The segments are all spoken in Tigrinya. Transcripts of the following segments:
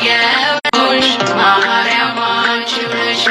የወሽ ማርያም አንቺ ነሽ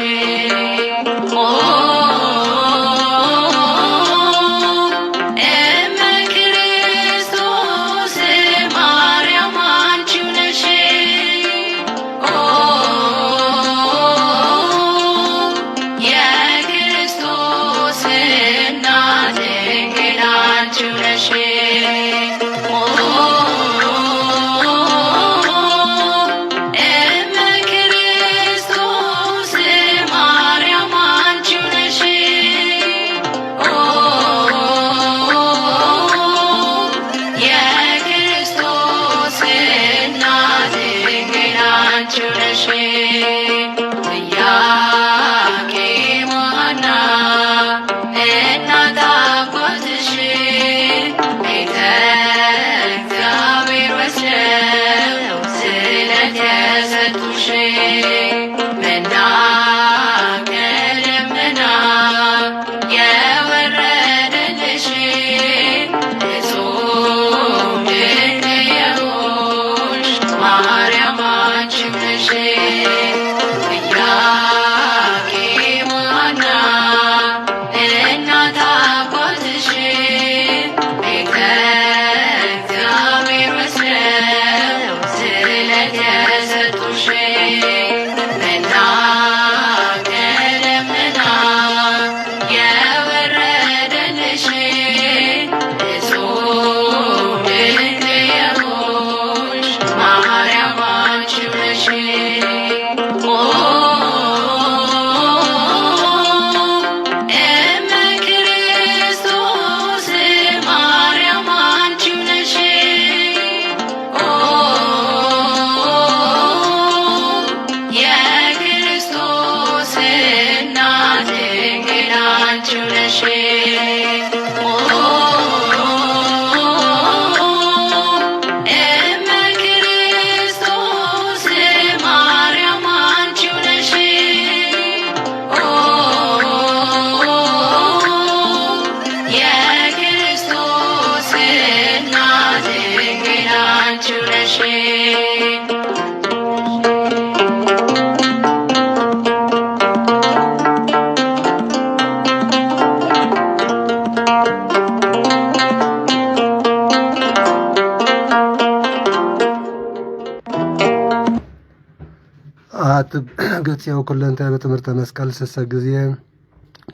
ገጽያው ኩለንታይ በትምህርተ መስቀል ስሰ ጊዜ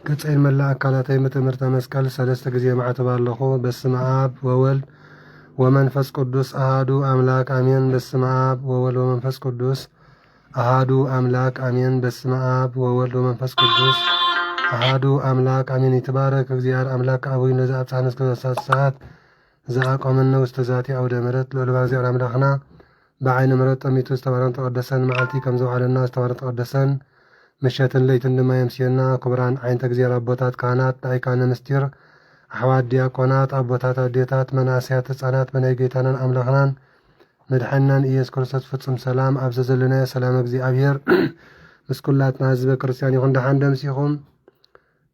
ገጽይን መላ አካላታይ በትምህርተ መስቀል ሰለስተ ጊዜ ማዕተብ አለኹ። በስመ አብ ወወልድ ወመንፈስ ቅዱስ አሃዱ አምላክ አሜን። በስመ አብ ወወልድ ወመንፈስ ቅዱስ አሃዱ አምላክ አሜን። በስመ አብ ወወልድ ወመንፈስ ቅዱስ አሃዱ አምላክ አሜን። ይትባረክ እግዚአብሔር አምላክ አቡይ ለዛ አብሳነ እስከ ሰዓት ዘአቆመነ ውስተ ዛቲ አውደ ምሕረት ለልባ እግዚአብሔር አምላክና بعين مرات أميتو استوارن تقدسن معلتي كم زوالنا استوارن تقدسن مشيتن ليتن لما يمسينا كبران عين تجزير أبوتات كانت تايكان مستير أحواد دياقونات أبوتات أديتات مناسيات تصانات من يجيتان أملخنان مدحنان إيس كرسات فتسم سلام أبزز لنا سلام أجزي أبير مسكولاتنا هزبا كرسيان يخون دحان دمسيخم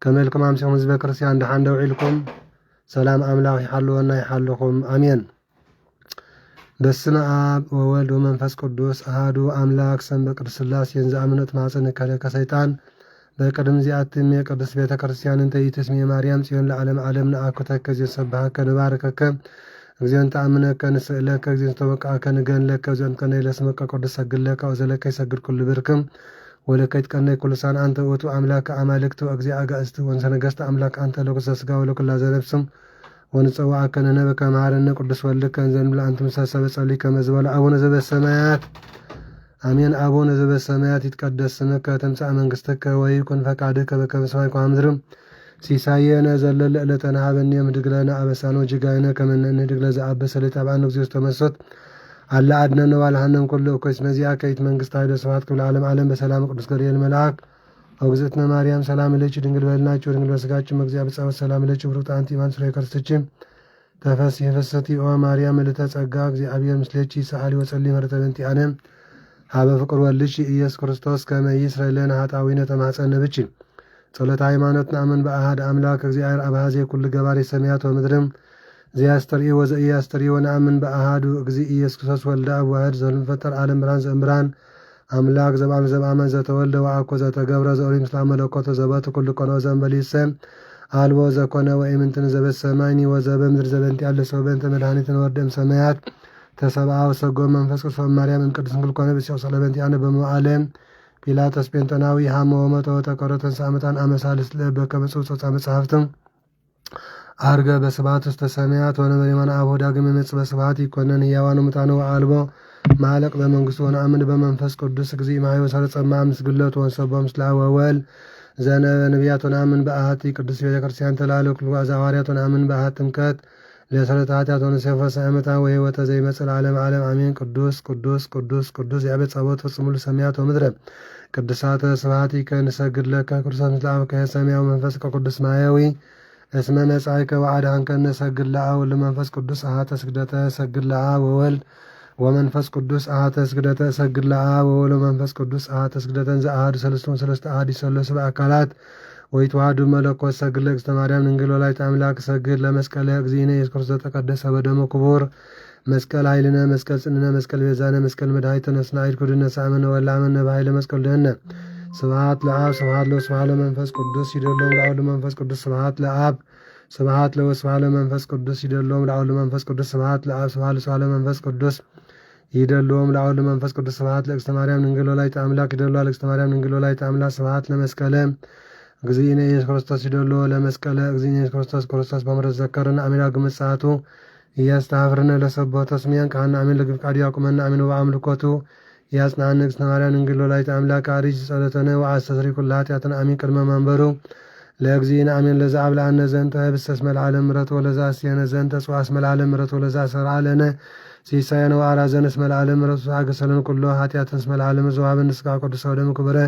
كمالكم أمسيخم هزبا كرسيان دحان دوعيلكم سلام أملاخ يحلونا يحلوكم آمين. በስመ አብ ወወልድ ወመንፈስ ቅዱስ አሃዱ አምላክ ሰንበ ቅዱስ ሥላሴ ዘአምነት ማፀን ከለከ ሰይጣን በቅድም ዚአትም የቅዱስ ቤተ ክርስቲያንን ተይትስሚ ማርያም ጽዮን ለዓለም ዓለም ነአኩተከ ዘሰብሐከ ንባርከከ እግዚአን ተአምነከ ንስእለከ እግዚአን ተወቃከ ንገንለከ እግዚአን ከነ ለስመከ ቅዱስ ሰግለከ ወዘለከ ይሰግድ ኩሉ ብርክም ወለከ ይትቀነ ኩልሳን አንተ ወቱ አምላክ አማልክቱ እግዚአ አጋእስት ወንሰ ነገሥት አምላክ አንተ ለኩሰ ሥጋ ወለኩላ ዘነፍስም ونصوعك نبك معرنا قدس ولك انزل أنتم سبب صلي كما زبل أبونا زب السماوات آمين. أبونا زب السماوات يتقدس اسمك تمسح منقستك ويكون فقعدك بكم سماك وعمدرم سيساينا زلل لتنا عبني مدقلنا أبسانو جيغاينا كمن ندقل زعب سلي تبعا نقزيوس تمسط على عدنا نوال هنم كله كويس مزيعك يت منقست عيد سواتك بالعالم عالم بسلام قدس قرية الملاك أوجزتنا مريم سلام عليك دنجل بلناك ودنجل بسقاك مجزية بتساوي سلام عليك بروت أنتي من سرية كرستشيم تفسي فستي أو مريم اللي تسقاك زي أبي المسليتشي سألي وسلي مرة بنتي أنم هذا فكر والدشي إياس كريستوس كما يسرى لنا هاتعوينة تماسنا بتشي صلاة عيمانتنا من بأحد أملاك زي أبها زي كل جباري سميات ومدرم ዘያስተርኢ ወዘኢያስተርኢ ወነአምን በአሃዱ እግዚእ ኢየሱስ ክርስቶስ ወልደ አብ ዋሕድ ዘእምፈጠር ዓለም ብርሃን ዘእምብርሃን አምላክ ዘበአብ ዘበአማን ዘተወልደ ወአኮ ዘተገብረ ዘኦሪ ምስለ መለኮቶ ዘበቱ ኩሉ ኮነ ዘእንበሊሰ አልቦ ዘኮነ ወኢምንትን ዘበሰማይኒ ወዘበምድር ዘበንቲ ያለ ሰው በእንተ መድኃኒትን ወርደም ሰማያት ተሰብአ ወሰጎ መንፈስ ቅዱስ ማርያም እምቅድስት ድንግል ኮነ ብእሲው ሰለበንቲ ያነ በመዋዕለ ጲላጦስ ጴንጠናዊ ሃመ ወመጠ ወተቀረ ተንሥአ እሙታን አመ ሣልስት በከመ ጽሑፍ መጻሕፍትም አርገ በስብሐት ውስተ ሰማያት ወነበረ የማነ አብ ዳግም ይመጽእ በስብሐት ይኮነን ሕያዋን ሙታን ወአልቦ ማለቅ በመንግሥቱ ወነአምን በመንፈስ ቅዱስ እግዚእ ማየ ወሰረጸማ ምስግለቱ ወንሰቦ ምስለ አብ ወወልድ ዘነቢያት ወነአምን በአሐቲ ቅድስት ቤተ ክርስቲያን ተላለኩ ሐዋርያት ወነአምን በአሐቲ ጥምቀት ለሰረታ ኃጢአት ወንሴፈ ሳይመታ ወሕይወተ ዘይመጽእ ለዓለመ ዓለም አሜን። ቅዱስ ቅዱስ ቅዱስ ቅዱስ ያቤት ጸቦት ፍጽሙ ሰማያት ወምድረ ቅዱሳተ ስብሐቲከ ንሰግድ ለከ ክርስቶስ ምስለ አብ ከሰማያዊ መንፈስ ቅዱስ ማያዊ እስመ መጻእከ ወአድኃንከ ንሰግድ ለአብ ወለመንፈስ ቅዱስ አሐተ ስግደተ ሰግድ ለአብ ወወልድ ወመንፈስ ቅዱስ አሐተ ስግደተ ሰግድ ለአብ ወወልድ ወመንፈስ ቅዱስ አሐተ ስግደተን ዘአሐዱ ሰለስተ አሐዱ ሰለስቱ በአካላት ወይተዋሐዱ መለኮት ሰግድ ለእግዝእተ ማርያም ድንግል ወላዲተ አምላክ ሰግድ ለመስቀለ እግዚእነ ኢየሱስ ክርስቶስ ዘተቀደሰ በደሙ ክቡር መስቀል ኃይልነ መስቀል ጽንዕነ መስቀል ቤዛነ መስቀል መድኃኒተ ነፍስነ አይድኩድነ ሳእምነ ወላመነ በኃይለ መስቀል ድኅነ ስብሐት ለአብ ስብሐት ለወልድ ስብሐት ለመንፈስ ቅዱስ ይደሎም ለአብ መንፈስ ቅዱስ ስብሐት ለአብ ስብሐት ለወልድ ስብሐት ለመንፈስ ቅዱስ ይደሎም ለአብ መንፈስ ቅዱስ ስብሐት ለአብ ስብሐት ለወልድ ለመንፈስ ቅዱስ ይደሎም ለአብ መንፈስ ቅዱስ ስብሐት ለእግዝእተ ማርያም ድንግል ወላዲተ አምላክ ይደሎ ለእግዝእተ ማርያም ድንግል ወላዲተ አምላክ ስብሐት ለመስቀለ እግዚእነ ኢየሱስ ክርስቶስ ይደሎ ለመስቀለ እግዚእነ ኢየሱስ ክርስቶስ ክርስቶስ በምሕረት ዘከረነ አሜን። አግመት ሰዓቱ እያስተሐፍርነ ለሰቦተ ስሜን ካህና አሜን። ለግፍቃድ ያቁመና አሜን። ወበአምልኮቱ ያጽናነ እግዝእተ ማርያም ድንግል ወላዲተ አምላክ አሪጅ ጸሎተነ ወአስተስሪ ኩሉ ኃጢአተነ አሜን። ቅድመ መንበሩ ለእግዚእነ አሜን። ለዛ አብልዐነ ዘንተ ህብስተ መልዓለም ምሕረቱ ወለዛ አስየነ ዘንተ ጽዋስ መልዓለም ምሕረቱ ወለዛ ሰርዐ ለነ ሲሳየነ ወአራዘነ እስመ ለዓለም ምሕረቱ አገሰለን ኩሎ ኃጢአትን እስመ ለዓለም ዘወሀበነ ሥጋ ቅዱስ ወደሙ ክብረ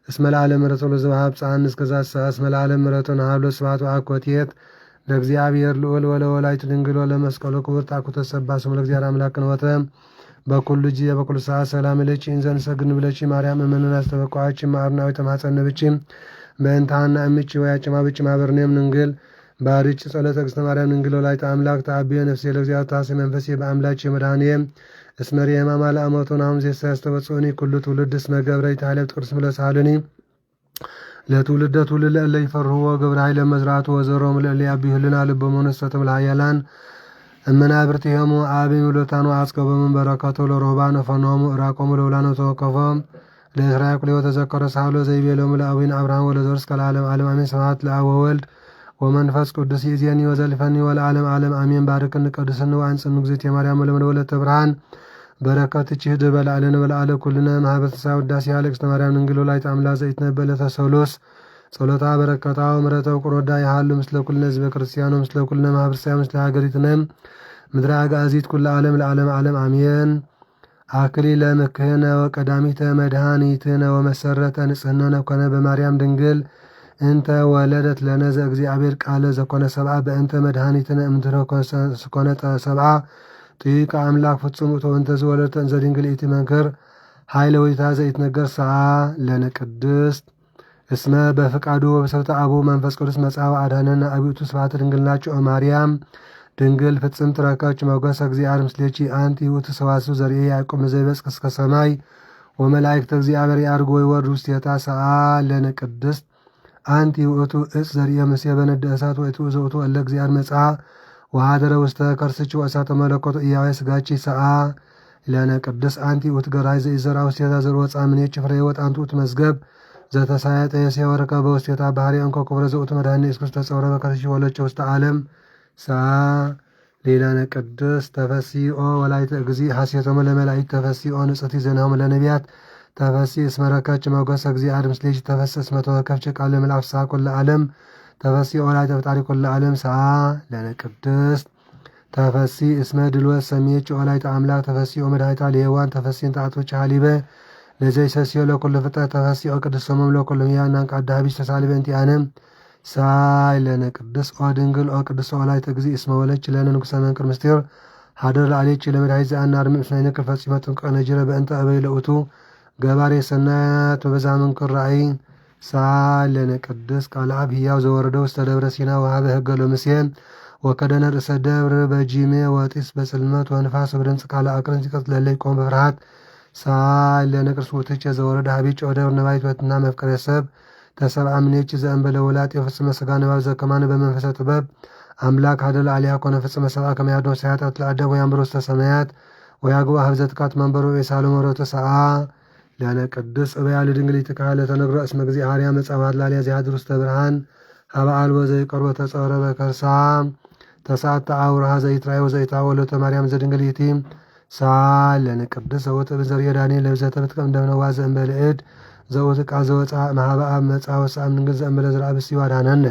እስመ ለዓለም ምሕረቱ ለዘወሀብ ጻን እስከዛ እስመ ለዓለም ምሕረቱ ነሀብሎ ስብሐት ወአኮቴት ለእግዚአብሔር ልዑል ወለወላዲቱ ድንግል ወለመስቀሉ ክቡር ታኩተ ሰባ ስሙ ለእግዚአብሔር አምላክ ነወተ በኩሉ ጊዜ በኩሉ ሰዓት ሰላም ለቺ እንዘን ሰግን ብለቺ ማርያም እመኑን አስተበቋች ማርናዊ ተማጸነ ብቺ በእንታና እምቺ ወያጭማ ብቺ ማበርኔም ንንግል ባሪች ጸሎተ እግዝእተ ማርያም ድንግል ወላዲተ አምላክ ተአብየ ነፍሴ ለእግዚአብሔር ታስ መንፈሴ በአምላች መድኃኒየ እስመሪ የማማለ አሞቶን አሁን ዜሳ ያስተበጽኡኒ ኩሉ ትውልድ እስመ ገብረ ይትሃለብ ቅዱስ ምለሳልኒ ለትውልደ ትውልድ ለእለ ይፈርህዎ ገብረ ኃይለ መዝራቱ ወዘሮም ለእለ ያቢህልና ልቦሞን ሰተም ለኃያላን እመናብርቲሆሙ አብይ ውሎታኑ አስገበሙን በረከቶ ለሮህባን ፈኖሙ ራቆሙ ለውላኖ ተወከፎም ለእስራኤል ቁሌው ተዘከረ ሳህሎ ዘይቤሎሙ ለአቡነ አብርሃም ወለዘር እስከ ለዓለም ዓለም አሜን። ስብሐት ለአብ ወወልድ ወመንፈስ ቅዱስ ይእዜኒ ወዘልፈኒ ወለዓለም ዓለም አሜን። ባርክን ቅዱስን ወአንጽን እግዝእትየ ማርያም ወለወለተ ብርሃን በረከትች ህድር በላዕለን በላዕለ ኩልነ ማኅበረ ተንሣኤ ውዳሴ ለእግዝእተ ማርያም ድንግል ወላዲተ አምላክ ዘኢትነበለ ተሰሎስ ጸሎታ በረከታው ምሕረተ ቁሮዳ ያሃሉ ምስለ ኩልነ ህዝበ ክርስቲያኑ ምስለ ኩልነ ማኅበረ ተንሣኤ ምስለ ሀገሪትነ ምድረ አጋዚት ኩለ ዓለም ለዓለም ዓለም አሜን። አክሊለ ምክህነ ወቀዳሚተ መድኃኒትነ ወመሰረተ ንጽሕናነ ኮነ በማርያም ድንግል እንተ ወለደት ለነ ዘእግዚአብሔር ቃለ ዘኮነ ሰብአ በእንተ መድኃኒትነ እምድረ ኮነ ሰብአ ጥይቃ አምላክ ፍጹም ውእቱ እንተ ዘወለደተ እንዘ ድንግል ኢቲ መንክር ኃይለ ወይታ ዘኢትነገር ሰዓ ለነ ቅድስት እስመ በፍቃዱ ወበሰብተ አቡ መንፈስ ቅዱስ መጽሐፍ አዳነነ አብዩቱ ስብሐተ ድንግልናቸው ማርያም ድንግል ፍጽምት ረከብች ሞገሰ እግዚአብሔር ምስሌኪ አንቲ ውእቱ ሰዋስው ዘርኤ ያዕቆብ ዘይበጽሕ እስከ ሰማይ ወመላእክተ እግዚአብሔር ያርጉ ወይወርዱ ውስቴታ ሰዓ ለነ ቅድስት አንቲ ውእቱ እጽ ዘርኤ ምስየ በነደ እሳት ወእቱ ዘውቱ እለ እግዚአብሔር መጽአ ወኀደረ ውስተ ከርስች ወእሳተ መለኮቱ እያዌ ስጋቺ ሰዓ ለነ ቅድስት አንቲ ውእቱ ገራይ ዘኢዘራ ውስቴታ ዘርወፃ ምኔች ፍሬ ሕይወት አንቲ ውእቱ መዝገብ ዘተሳየጠ የሴ ወረከበ ውስቴታ ባህሪ እንኮ ክብረ ዘውቱ መድኃኒነ ኢየሱስ ክርስቶስ ተጸውረ በከርስች ወለቸ ውስተ ዓለም ሰዓ ሌላነ ቅድስት ተፈሲኦ ወላዲተ እግዚእ ሐሴቶሙ ለመላእክት ተፈሲኦ ንጽሕቲ ዘነሆሙ ለነቢያት ተፈሲ እስመ ረከብች ሞገሰ እግዚአብሔር ምስሌኪ ተፈሲ እስመ ተወከፍች ቃለ መልአክ ፍስሐ ኩለ ዓለም ተፈሲኦ ወላዲተ ፈጣሪ ኩለ ዓለም ሰዓ ለነ ቅድስት ተፈሲ እስመ ድልወት ሰሜች ወላዲተ አምላክ ተፈሲኦ መድኃኒታ ለሔዋን ተፈሲ እንተአቶች ሀሊበ ለዘይሰስዮ ለኩሉ ፍጥረት ተፈሲኦ ቅድስት ሰሞም ለኩሉ ሕያዋን ቃዳቢስ ተሳሊበ እንቲአነ ሳይ ለነ ቅድስት ኦ ድንግል ኦ ቅድስት ወላዲተ እግዚእ እስመ ወለች ለነ ንጉሠ መንክር ምስጢር ሀደር ለአሌች ለመድኃኒት ዘአናርም እስመ ይንክር ፈጺመት ቀነጅረ በእንተ አበይ ለእቱ ገባሬ ሰናያት በበዛ መንክር ራእይ ሳይ ለነ ቅድስት ቃለ አብ ሕያው ዘወረደ ውስተ ደብረ ሲና ወሀበ ሕገ ለሙሴ ወከደነ ርእሰ ደብር በጂሜ ወጢስ በጽልመት ወንፋስ በድምፅ ካለ አቅርን ሲቀጽ ለለይ ቆም በፍርሃት ሳይ ለነቅርስ ውትች ዘወረደ ሀቢጭ ወደብር ነባይት በትና መፍቀረ ሰብ ተሰብአ ምኔች ዘእንበለ ወላጥ የፍጽመ ስጋ ንባብ ዘከማነ በመንፈሰ ጥበብ አምላክ ሀደል አሊያ ኮነ ፍጽመ ሰብአ ከመያዶ ሳያጣት ለአደም ወያምሮ ውስተ ሰማያት ወያግባ ሀብዘትካት መንበሮ የሳሎ መሮተ ሰአ ለነ ቅዱስ እበያ ለድንግል ይትካለ ተነግሮ እስመ ጊዜ አርያ መጻማት ላሊያ ዚያድር ውስተ ብርሃን ሀበ አልቦ ዘይቀርቦ ተጸረ በከርሳ ተሳተ አውራሃ ዘይትራይ ወዘይታ ወለተ ማርያም ዘድንግል ይቲም ሳል ለነ ቅዱስ ዘወት በዘርየ ዳንኤል ለብዘተ በትቀም እንደነዋ ዘእንበልዕድ ዘወት ቃ ዘወፃ ማህበ አብ መጻ ወሳም ድንግል ዘእንበለ ዘርአ ብሲ ዋዳነነ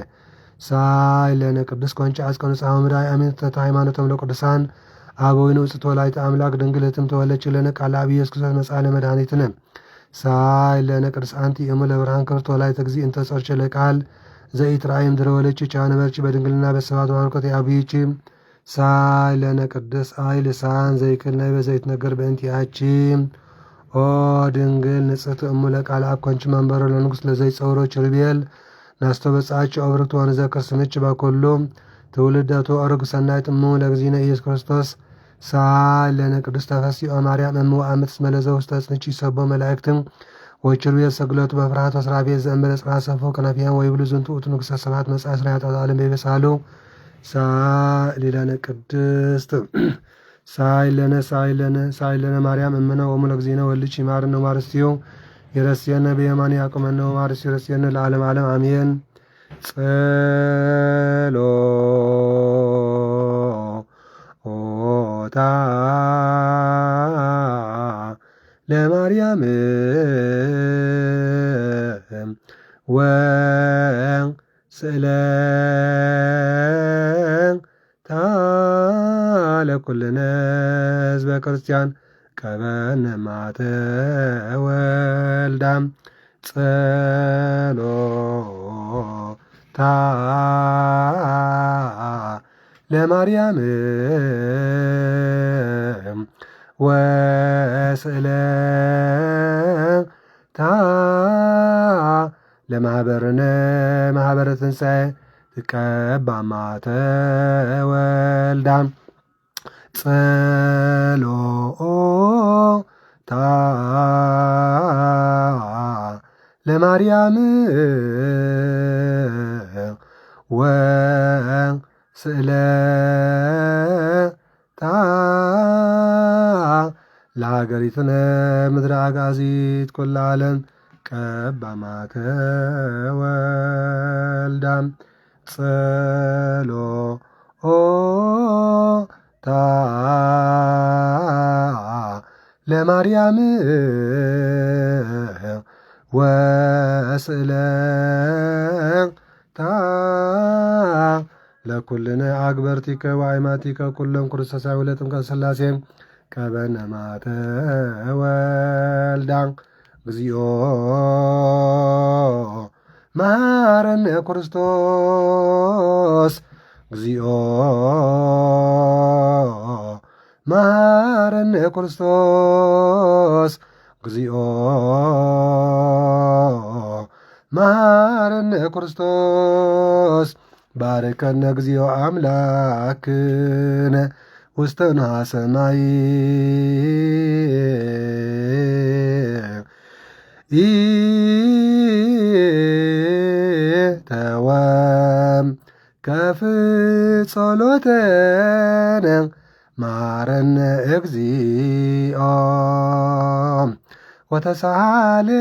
ሳይ ለነ ቅዱስ ኮንጫ አስቀኑ ጻው ምራይ አሜን ተታ ሃይማኖተም ለቅዱሳን አበዊን ውጽቶ ላይተ አምላክ ድንግልትም ተወለች ለነ ቃል አብ ኢየሱስ ክርስቶስ መጻ ለመድኃኒትነ ሳይ ለነ ቅዱስ አንቲ እሙ ለብርሃን ክብርቶ ላይተ እግዚእ እንተ ጸርቸ ለቃል ዘይትራይም ድረወለች ቻነበርች በድንግልና በሰባት ማርኮት ያብይች ሳይ ለነ ቅዱስ አይ ልሳን ዘይክል ናይ በዘይት ነገር በእንቲያች ኦ ድንግል ንጽሕት እሙ ለቃል አብ ኮንች መንበሮ ለንጉስ ለዘይ ጸውሮች ርቤል ናስተበጻች ኦብርክቶ ወንዘክር ስንች በኩሉ ትውልደቱ ኦርግ ሰናይት እሙ ለግዚእነ ኢየሱስ ክርስቶስ ሳይ ለነ ቅዱስ ተፈሲኦ ማርያም እሙ አምትስ መለዘ ውስተ ጽንች ይሰቦ መላእክትም ወችርቤል ሰግለቱ በፍርሃት ወስራቤል ዘእንበለ ጽርሐ ሰፎ ከናፊያን ወይብሉ ዝንቱ ውእቱ ንጉሠ ሰብሐት መጽአ እስራኤል ዓለም በይበሳሉ ሳይ ለነ ቅድስት ሳይ ለነ ማርያም እምነ ወሙ ለግዚእነ ወልድች ይማርነ ወማርስቲዮ ይረስየነ በየማን ያቆመነ ወማርስ ይረስየነ ለዓለም ዓለም አሜን። ጸሎታ ለማርያም ወስእለታ ለኩልነ ሕዝበ ክርስቲያን ቀበነ ማተ ወልዳ ጸሎታ ለማርያም ወስእለታ ለማህበርነ ማህበረ ትንሣኤ ትቀባ ማተ ወልዳ ጸሎታ ለማርያም ወስእለታ ለሀገሪትነ ምድረ አጋዚት ኩለ ዓለም ቀባ ማተ ወልዳ ጸሎታ ለማርያም ወስእለታ ለኩልነ አግበርቲከ ወአይማቲከ ኩሎም ክርስቶሳዊ ለጥምቀተ ሥላሴ ቀበነ ማተ ወልዳ እግዚኦ መሐረነ ክርስቶስ እግዚኦ መሐረነ ክርስቶስ እግዚኦ መሐረነ ክርስቶስ ባርከነ እግዚኦ አምላክነ ውስተ ንሃ ሰማይ ተወም ከፍ ጸሎተነ ማረነ እግዚኦ ወተሳሃለነ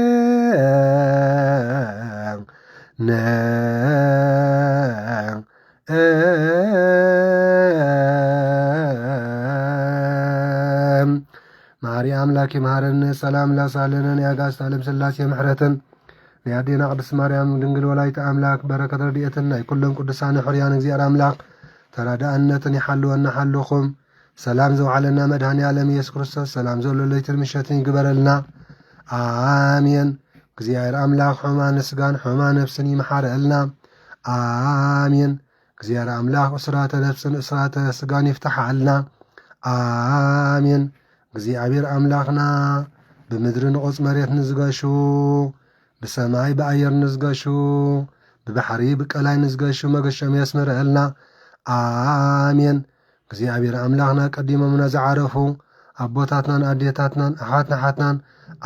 ማርያም አምላክ ይማረን። ሰላም ላሳለነን ያጋስታ ዓለም ሥላሴ ምሕረትን ንያዴና ቅድስት ማርያም ድንግል ወላዲተ አምላክ በረከት ረድኤትን ናይ ኩሎም ቅዱሳን ሕሩያን እግዚአብሔር አምላክ ተራዳእነትን ይሓልወና ሓልኹም። ሰላም ዘውዓለና መድኃኔ ዓለም ኢየሱስ ክርስቶስ ሰላም ዘለለይትን ምሸትን ይግበረልና አሜን። እግዚአብሔር አምላክ ሕማነ ስጋን ሕማነ ነፍስን ይመሓረልና አሜን። እግዚአብሔር አምላክ እስራተ ነፍስን እስራተ ስጋን ይፍታሓልና አሜን። እግዚአብሔር አምላኽና ብምድሪ ንቆፅ መሬት ንዝገሹ ብሰማይ ብኣየር ንዝገሹ ብባሕሪ ብቀላይ ንዝገሹ መገሾም የስምረአልና آمين እግዚአብሔር አምላኽና ቀዲሞምና ዝዓረፉ ኣቦታትናን ኣዴታትናን ኣሓትና ሓትናን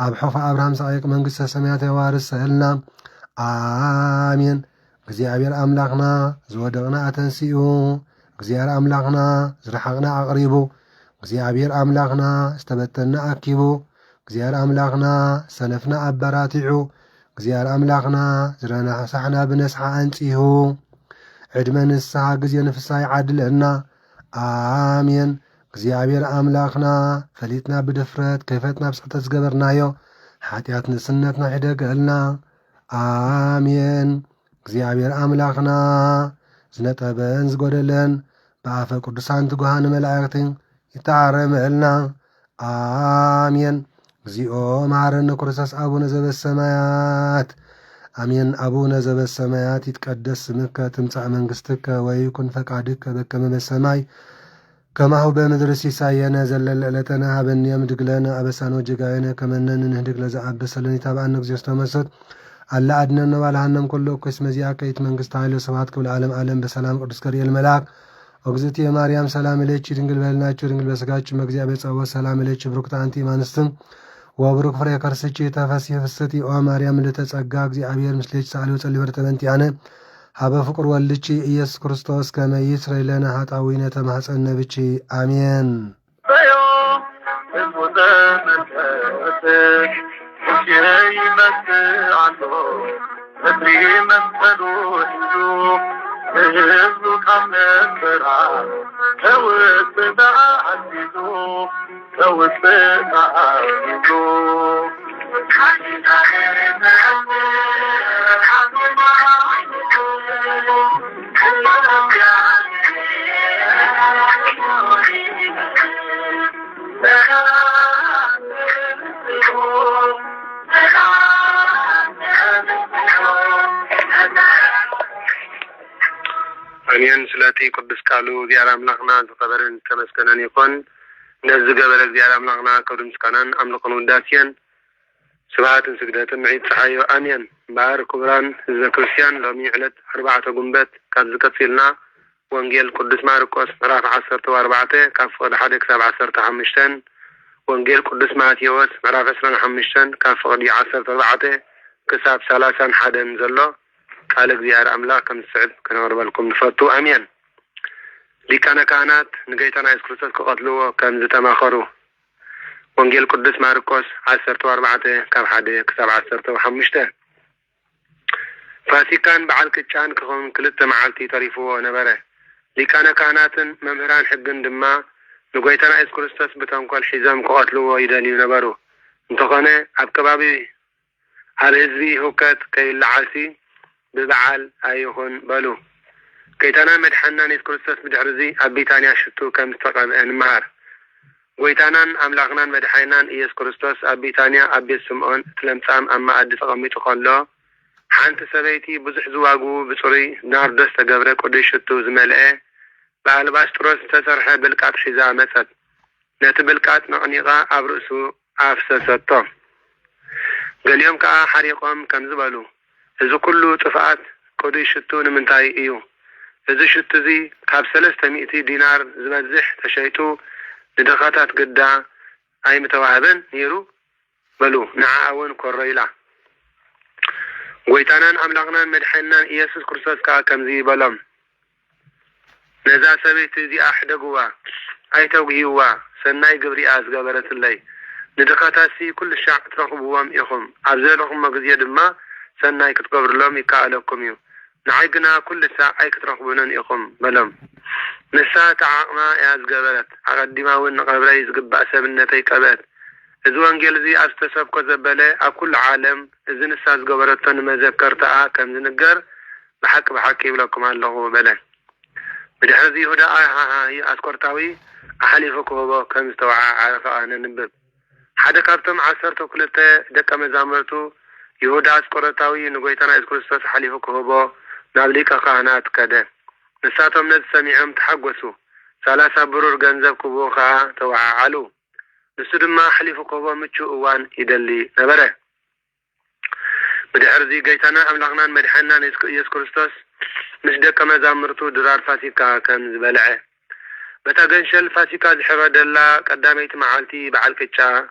ኣብ ሑፍ ኣብርሃም ሳይቅ መንግስተ ሰማያት የዋርስ ሰህልና آمين እግዚአብሔር አምላኽና ዝወደቕና ኣተንሲኡ እግዚአብሔር አምላኽና ዝረሓቕና ኣቕሪቡ እግዚአብሔር አምላኽና ዝተበተና ኣኪቡ እግዚአብሔር አምላኽና ሰነፍና ኣበራቲዑ እግዚአብሔር አምላኽና ዝረናሕሳሕና ብነስሓ አንጺሁ ዕድመ ንስሓ ጊዜ ንፍሳ ይዓድለና آمين እግዚአብሔር አምላኽና ፈሊጥና ብድፍረት ከይፈትና ብስሕተት ዝገበርናዮ ሓጢኣት ንስነትና ሕደገልና آمين እግዚአብሔር አምላኽና ዝነጠበን ዝጎደለን ብኣፈ ቅዱሳን ትጉሃን መላእክቲ ይታረመልና آمين እግዚኦ መሐረነ ክርስቶስ አቡነ ዘበሰማያት آمين أبونا زب السماوات يتقدس اسمك تمسح منجستك ويكن فقدك بكم بالسماء كما هو بمدر سيساينا زلل لتنا هبن يمدق لنا أبسان وجقاينا كمنن نهدق لزعب بسلني تابعنا نقزيست ومسد ألا أدنى والعنم كله كسم زياك يت منجست عيلو سبعات كل عالم عالم بسلام قدس كري الملاك وقزتي يا مريم سلام إليك رنجل بلنا رنجل بسقاش مجزي بيتسوى سلام إليك بروكت أنتي مانستن وبروك فريق كرسيتي تفاسي فستي او مريم لتጸጋ እግዚአብሔር ምስሌች ሳሊው ጸልይ በርተመንት ያነ ሀበ ፍቅር ወልድቺ ኢየሱስ ክርስቶስ ከመ ይስረይ ለነ ኃጣዊነ ተማጸነ ብቺ አሜን أنين سلاتي قدس قالوا زيارة أملاقنا زقبرن تمسكنان يكون نزق بلد زيارة أملاقنا كودم سكنان أملاقنا وداسيان سبعة سجدات معيد صحايو أنين بار كبران زكرسيان لم يعلت 4 قنبات كان زكتسيلنا وانجيل قدس ماركوس مراف 10 كاف قد حدك 17 حمشتان وانجيل قدس ماتيوس مراف 25 كاف قد 10 كساب 30 حدن زلو قال زيارة أملاك كم السعد كنغرب لكم نفتو أمين لكان كانت نجيتنا إسكروسات كقتلوا كان زتماخروا وانجيل قدس ماركوس 10 كم حدي كساب 15 فاسكان بعلك كان كهم كلت معلتي طريفو نبره لكان كانت ممهران حقن دما نجيتنا إسكروسات بتنقل حزام كقتلوا يداني نبرو انتقنا أبكبابي على هزبي هكات كي العاسي ببعال أيهون بلو كيتانا مدحنا نسكرسس بدحرزي أبيتانيا شتو كم استقام المهر ويتانا أملاقنا مدحينا إيس كريستوس أبيتانيا أبي السمعون تلمسام أما أدي تقامي تقال له حانت سبيتي بزح زواقو بصري نار دست قبرة قدي شتو زملئة بألباستروس تسرح بلقات حزا مسد نتبلقات نغنيغا أبرسو أفسستو قال يوم كا حريقهم كم زبالو إذا كله طفعت قدي شتون من تاي إيو إذا شت زي كاب 300 دينار زبزح تشيتو لدخاتات قدا أي متواهبن يرو بلو نعاون كوريلا ويتانان أملاقنا مدحنا إيسوس كرسوس كا كم زي بلم نزا سبيت زي أحدقوا أي توقيوا سناي قبري قبرت اللي لدخاتاسي كل الشعب ترخبوهم إخم عبزالهم مقزية دما سناي كتقبر لهم يكالكم يو نعيقنا كل ساعة أي كترخبونن إخم بلم نسا تعاقنا ياز قبلت عقد دماوين قبل يزقب سبنتي قبلت إذو انجل زي أستسب كزبالي أكل عالم إذن نساز قبرتن ما ذكرتها كم زنقر بحق يبلكم الله بلا بدحر زي هدا هي أذكرتاوي أحليفك هو كم استوعى عرفة أنا نبب حدا كابتم 10 كلته دكا مزامرتو يهودا أسكورتاوي نقويتنا إسكورستوس حليفو كهوبو نابليكا خانات كده نساتهم ند سميعهم تحقوسو 3 برور ገንዘብ كبو خا توعالو نسدما حليفو كهوبو مچو اوان يدلي نبره بدحر زي قيتنا أملاقنا مدحنا إسكورستوس مش دك مزامرتو درار فاسيكا كان زبلعه بتاغنشل فاسيكا زحرد الله قداميت معالتي بعلكچا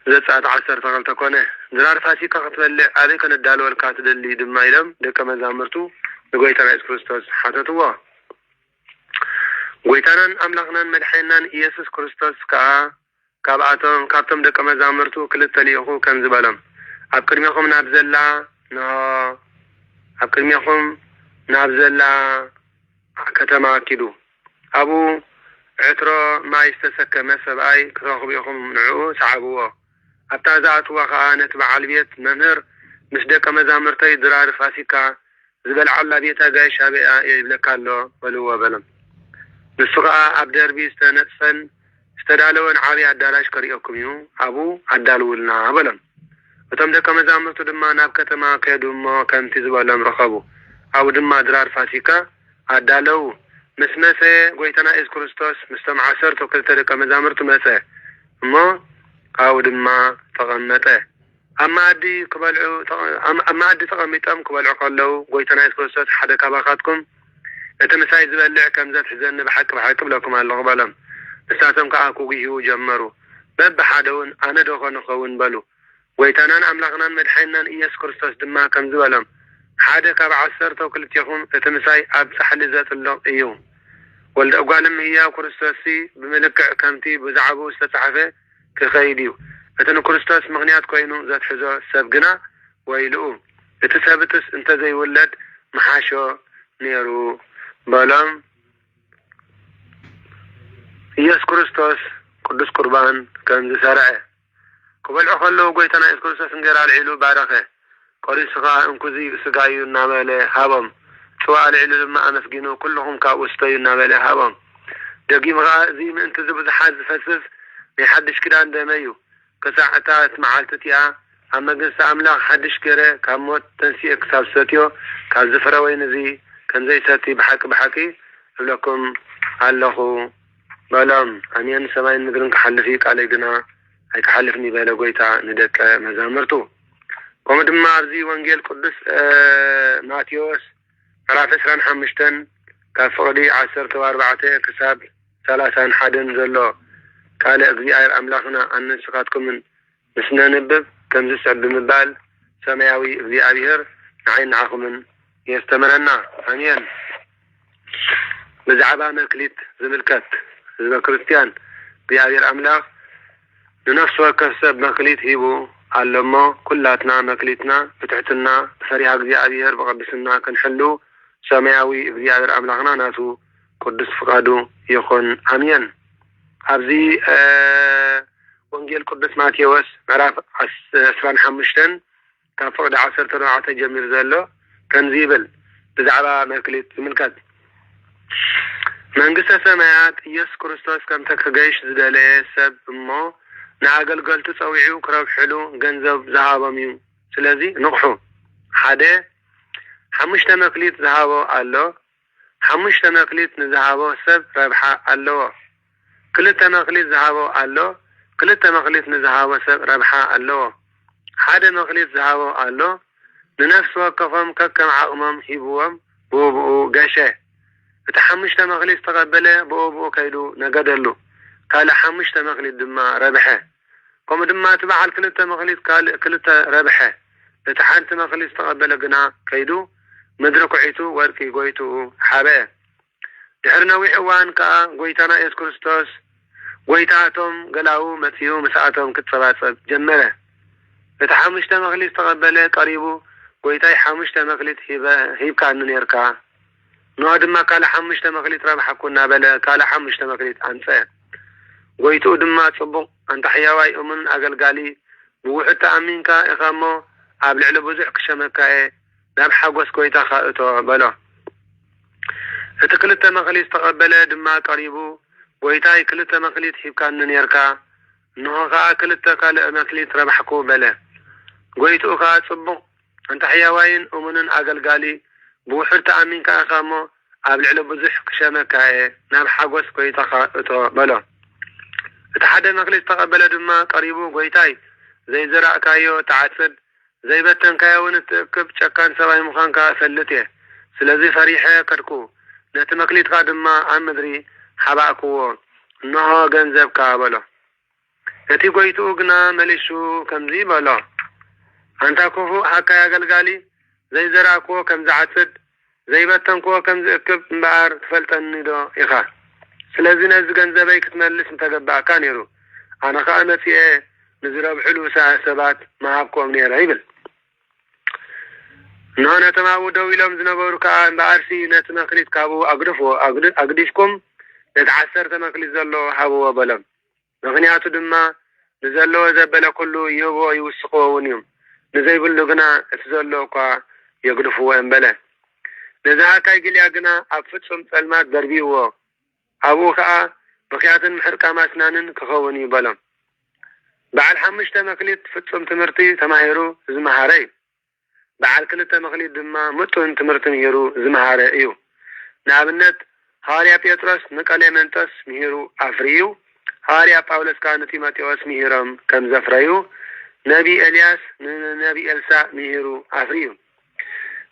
زصات 10 تقل تكونه درار فاسيكا قتبلع علي كن دالو الكات دلي دما يلم دك مزامرتو بغيتنا ኢየሱስ ክርስቶስ حاتتوا ጎይታናን አምላክናን መድኃኒናን ኢየሱስ ክርስቶስ ካብቶም ደቀ መዛሙርቱ ክልተ ሊኹ ከም ዝበሎም ኣብ ቅድሚኹም ናብ ዘላ ከተማ ኪዱ አቡ ዕትሮ ማይ ዝተሰከመ ሰብኣይ ክረኽቡ ኢኹም ንዕኡ ሰዓብዎ ኣብታ ዝኣትዎ ከዓ ነቲ በዓል ቤት መምህር ምስ ደቀ መዛሙርተይ ድራር ፋሲካ ዝበልዓላ ቤተ ጋይሽ ኣበያ ይብለካ ኣሎ በልዎ በሎም ንሱ ከዓ ኣብ ደርቢ ዝተነፅፈን ዝተዳለወን ዓብይ ኣዳራሽ ከሪኦኩም እዩ አቡ ኣዳልውልና በሎም እቶም ደቀ መዛሙርቱ ድማ ናብ ከተማ ከይዱ እሞ ከምቲ ዝበሎም ረኸቡ አቡ ድማ ድራር ፋሲካ ኣዳለው ምስ መሰ ጎይታና ኢየሱስ ክርስቶስ ምስቶም 12 ደቀ መዛሙርቱ መሰ እሞ አቡ ድማ ተቐመጠ ኣማዲ ተቐሚጦም ክበልዑ ከለው ጎይታና ኢየሱስ ክርስቶስ ሓደ ካባኻትኩም እቲ ምሳይ ዝበልዕ ከምዘት ሕዘን ብሓቂ ብለኩም ኣለኹ በሎም ንሳቶም ከዓ ክጉሂቡ ጀመሩ በብሓደውን ኣነ ደኾነ ኸውን በሉ ጎይታናን ኣምላኽናን መድኃኒናን ኢየሱስ ክርስቶስ ድማ ከም ዝበሎም ሓደ ካብ 12 እቲ ምሳይ ኣብ ጻሕሊ ዘጥሎ እዩ ወልደ እጓልም ህያው ክርስቶስ ብምልክዕ ከምቲ ብዛዕባው ዝተጻሕፈ ክኸይድ እዩ እቲ ንክርስቶስ ምኽንያት ኮይኑ ዘትሕዞ ሰብ ግና ወይልኡ እቲ ሰብትስ እንተዘይውለድ መሓሾ ነይሩ በሎም ኢየሱስ ክርስቶስ ቅዱስ ቁርባን ከም ዝሰርዐ ክበልዑ ከለዉ ጎይታና ኢየሱስ ክርስቶስ እንጀራ አልዒሉ ባረኸ ቆሪስኻ እንኩዚ ስጋዩ እናበለ ሃቦም ጽዋ አልዒሉ ድማ ኣመስጊኑ ኩልኹም ካብኡ ስተዩ እናበለ ሃቦም ደጊሙ ከዓ እዚ ምእንቲ ዝብዝሓት ዝፈስስ ናይ ሓድሽ ክዳን ደመ እዩ ከሳዕታት መዓልቲ እቲኣ ኣብ መንግስቲ ኣምላኽ ሓድሽ ገይረ ካብ ሞት ተንሲእ ክሳብ ሰትዮ ካብ ዝፍረ ወይኒ እዚ ከምዘይሰቲ ብሓቂ እብለኩም ኣለኹ በሎም ኣሜን ሰማይን ምድርን ክሓልፍ ቃለይ ግና ኣይክሓልፍኒ በለ ጎይታ ንደቀ መዛሙርቱ ከምኡ ድማ ኣብዚ ወንጌል ቅዱስ ማቴዎስ ምዕራፍ 25 ካብ ፍቕዲ 14 ክሳብ 31 ዘሎ ቃለ እግዚአብሔር ኣምላኽና ኣነስኻትኩምን ምስ ነንብብ ከም ዝስዕብ ብምባል ሰማያዊ እግዚአብሔር ንዓይንዓኹምን የስተምረና ኣሜን ብዛዕባ መክሊት ዝምልከት ህዝበ ክርስቲያን እግዚአብሔር ኣምላኽ ንነፍሱ ወከፍ ሰብ መክሊት ሂቡ ኣለሞ ኩላትና መክሊትና ብትሕትና ፈሪሃ እግዚአብሔር ብቅድስና ክንሕሉ ሰማያዊ እግዚአብሔር ኣምላኽና ናቱ ቅዱስ ፍቃዱ ይኹን ኣሜን ኣብዚ ወንጌል ቅዱስ ማቴዎስ ምዕራፍ 25 ካብ ፍቕዲ 14 ጀሚር ዘሎ ከምዚ ይብል ብዛዕባ መክሊት ዝምልከት መንግስተ ሰማያት ኢየሱስ ክርስቶስ ከም ተከገይሽ ዝደለየ ሰብ እሞ ንኣገልገልቱ ፀዊዑ ክረብሕሉ ገንዘብ ዝሃቦም እዩ ስለዚ ንቑሑ ሓደ 5 መክሊት ዝሃቦ ኣሎ 5 መክሊት ንዝሃቦ ሰብ ረብሓ ኣለዎ 2 መክሊት ዝሃቦ ኣሎ 2 መክሊት ንዝሃቦ ሰብ ረብሓ ኣለዎ 1 መክሊት ዝሃቦ ኣሎ ንነፍስ ወከፎም ከከም ዓቕሞም ሂብዎም ብኡብኡ ገሸ እቲ 5 መክሊት ተቀበለ ብኡብኡ ከይዱ ነገደሉ ካልእ 5 መክሊት ድማ ረብሐ ከምኡ ድማ እቲ በዓል 2 መክሊት ካልእ 2 ረብሐ እቲ 1 መክሊት ተቀበለ ግና ከይዱ ምድሪ ኩዒቱ ወርቂ ጎይቱ ሓበአ ድሕሪ ነዊሕ እዋን ከዓ ጎይታና ኢየሱስ ክርስቶስ ጎይታቶም ገላው መፅኡ ምስኣቶም ክትሰባሰብ ጀመረ እቲ 5 መክሊት ተቀበለ ቀሪቡ ጎይታይ 5 መክሊት ሂብካኒ ነርካ ንዋ ድማ ካልእ 5 መክሊት ረብሐኩና በለ ካልእ 5 መክሊት ኣንፀአ ጎይቱ ድማ ጽቡቕ ኣንተ ሕያዋይ እሙን ኣገልጋሊ ብውሑድ ተኣሚንካ ኢኻ እሞ ኣብ ልዕሊ ብዙሕ ክሸመካየ ናብ ሓጎስ ጎይታኻ እቶ በሎ እቲ 2 መክሊት ተቀበለ ድማ ቀሪቡ ጎይታይ 2 መክሊት ሂብካኒ ነርካ ንሆ ከዓ 2 ካልእ መክሊት ረብሐኩ በለ ጎይቱ ከዓ ጽቡቕ ኣንተ ሕያዋይን እሙንን ኣገልጋሊ ብውሑድ ተኣሚንካ ኢኻ እሞ ኣብ ልዕሊ ብዙሕ ክሸመካየ ናብ ሓጎስ ጎይታኻ እቶ በሎ እቲ 1 መክሊት ተቀበለ ድማ ቀሪቡ ጎይታይ ዘይዘራእካዮ ተዓጽድ ዘይበተንካዮ እውን እትእክብ ጨካን ሰብኣይ ምዃንካ እፈልጥ እየ ስለዚህ ፈሪሐ ከድኩ ነቲ መክሊትካ ድማ ኣብ ምድሪ ሓባእክዎ እንሆ ገንዘብካ በሎ እቲ ጎይቱ ግና መሊሱ ከምዚ በሎ አንታ ክፉ ሓካይ ኣገልጋሊ ዘይዘራእክዎ ከም ዝዓፅድ ዘይበተንክዎ ከም ዝእክብ እምበኣር ትፈልጠኒ ዶ ኢኻ ስለዚህ ነዚ ገንዘበይ ክትመልስ እንተገባእካ ነይሩ ኣነ ከዓ መፂአ ንዝረብሕሉ ሰባት መሃብኮም ነይረ ይብል እንሆ ነቶም ኣብኡ ደው ኢሎም ዝነበሩ ከዓ እምበኣርሲ ነቲ መክሊት ካብኡ ኣግዲፍኩም ነቲ 10 መክሊት ዘለዎ ሃብዎ በሎም ምክንያቱ ድማ ንዘለዎ ዘበለ ኩሉ ይህቦ ይውስኽዎ እውን እዮም ንዘይብሉ ግና እቲ ዘለዎ እኳ የግድፍዎ እምበለ ነዚ ሓካይ ግልያ ግና ኣብ ፍጹም ፀልማት ደርቢዎ ኣብኡ ከዓ ምክያትን ምሕርቃ ማስናንን ክኸውን እዩ በሎም በዓል 5 መክሊት ፍጹም ትምህርቲ ተማሂሩ ዝመሃረ እዩ በዓል 2 መክሊት ድማ ምጡን ትምህርቲ ምሂሩ ዝመሃረ እዩ ንኣብነት ሐዋርያ ጴጥሮስ ንቀሌሜንጦስ ምሂሩ ኣፍርዩ ሐዋርያ ጳውሎስ ከዓ ንጢሞቴዎስ ምሂሮም ከም ዘፍረዩ ነቢ ኤልያስ ንነቢ ኤልሳዕ ምሂሩ ኣፍርዩ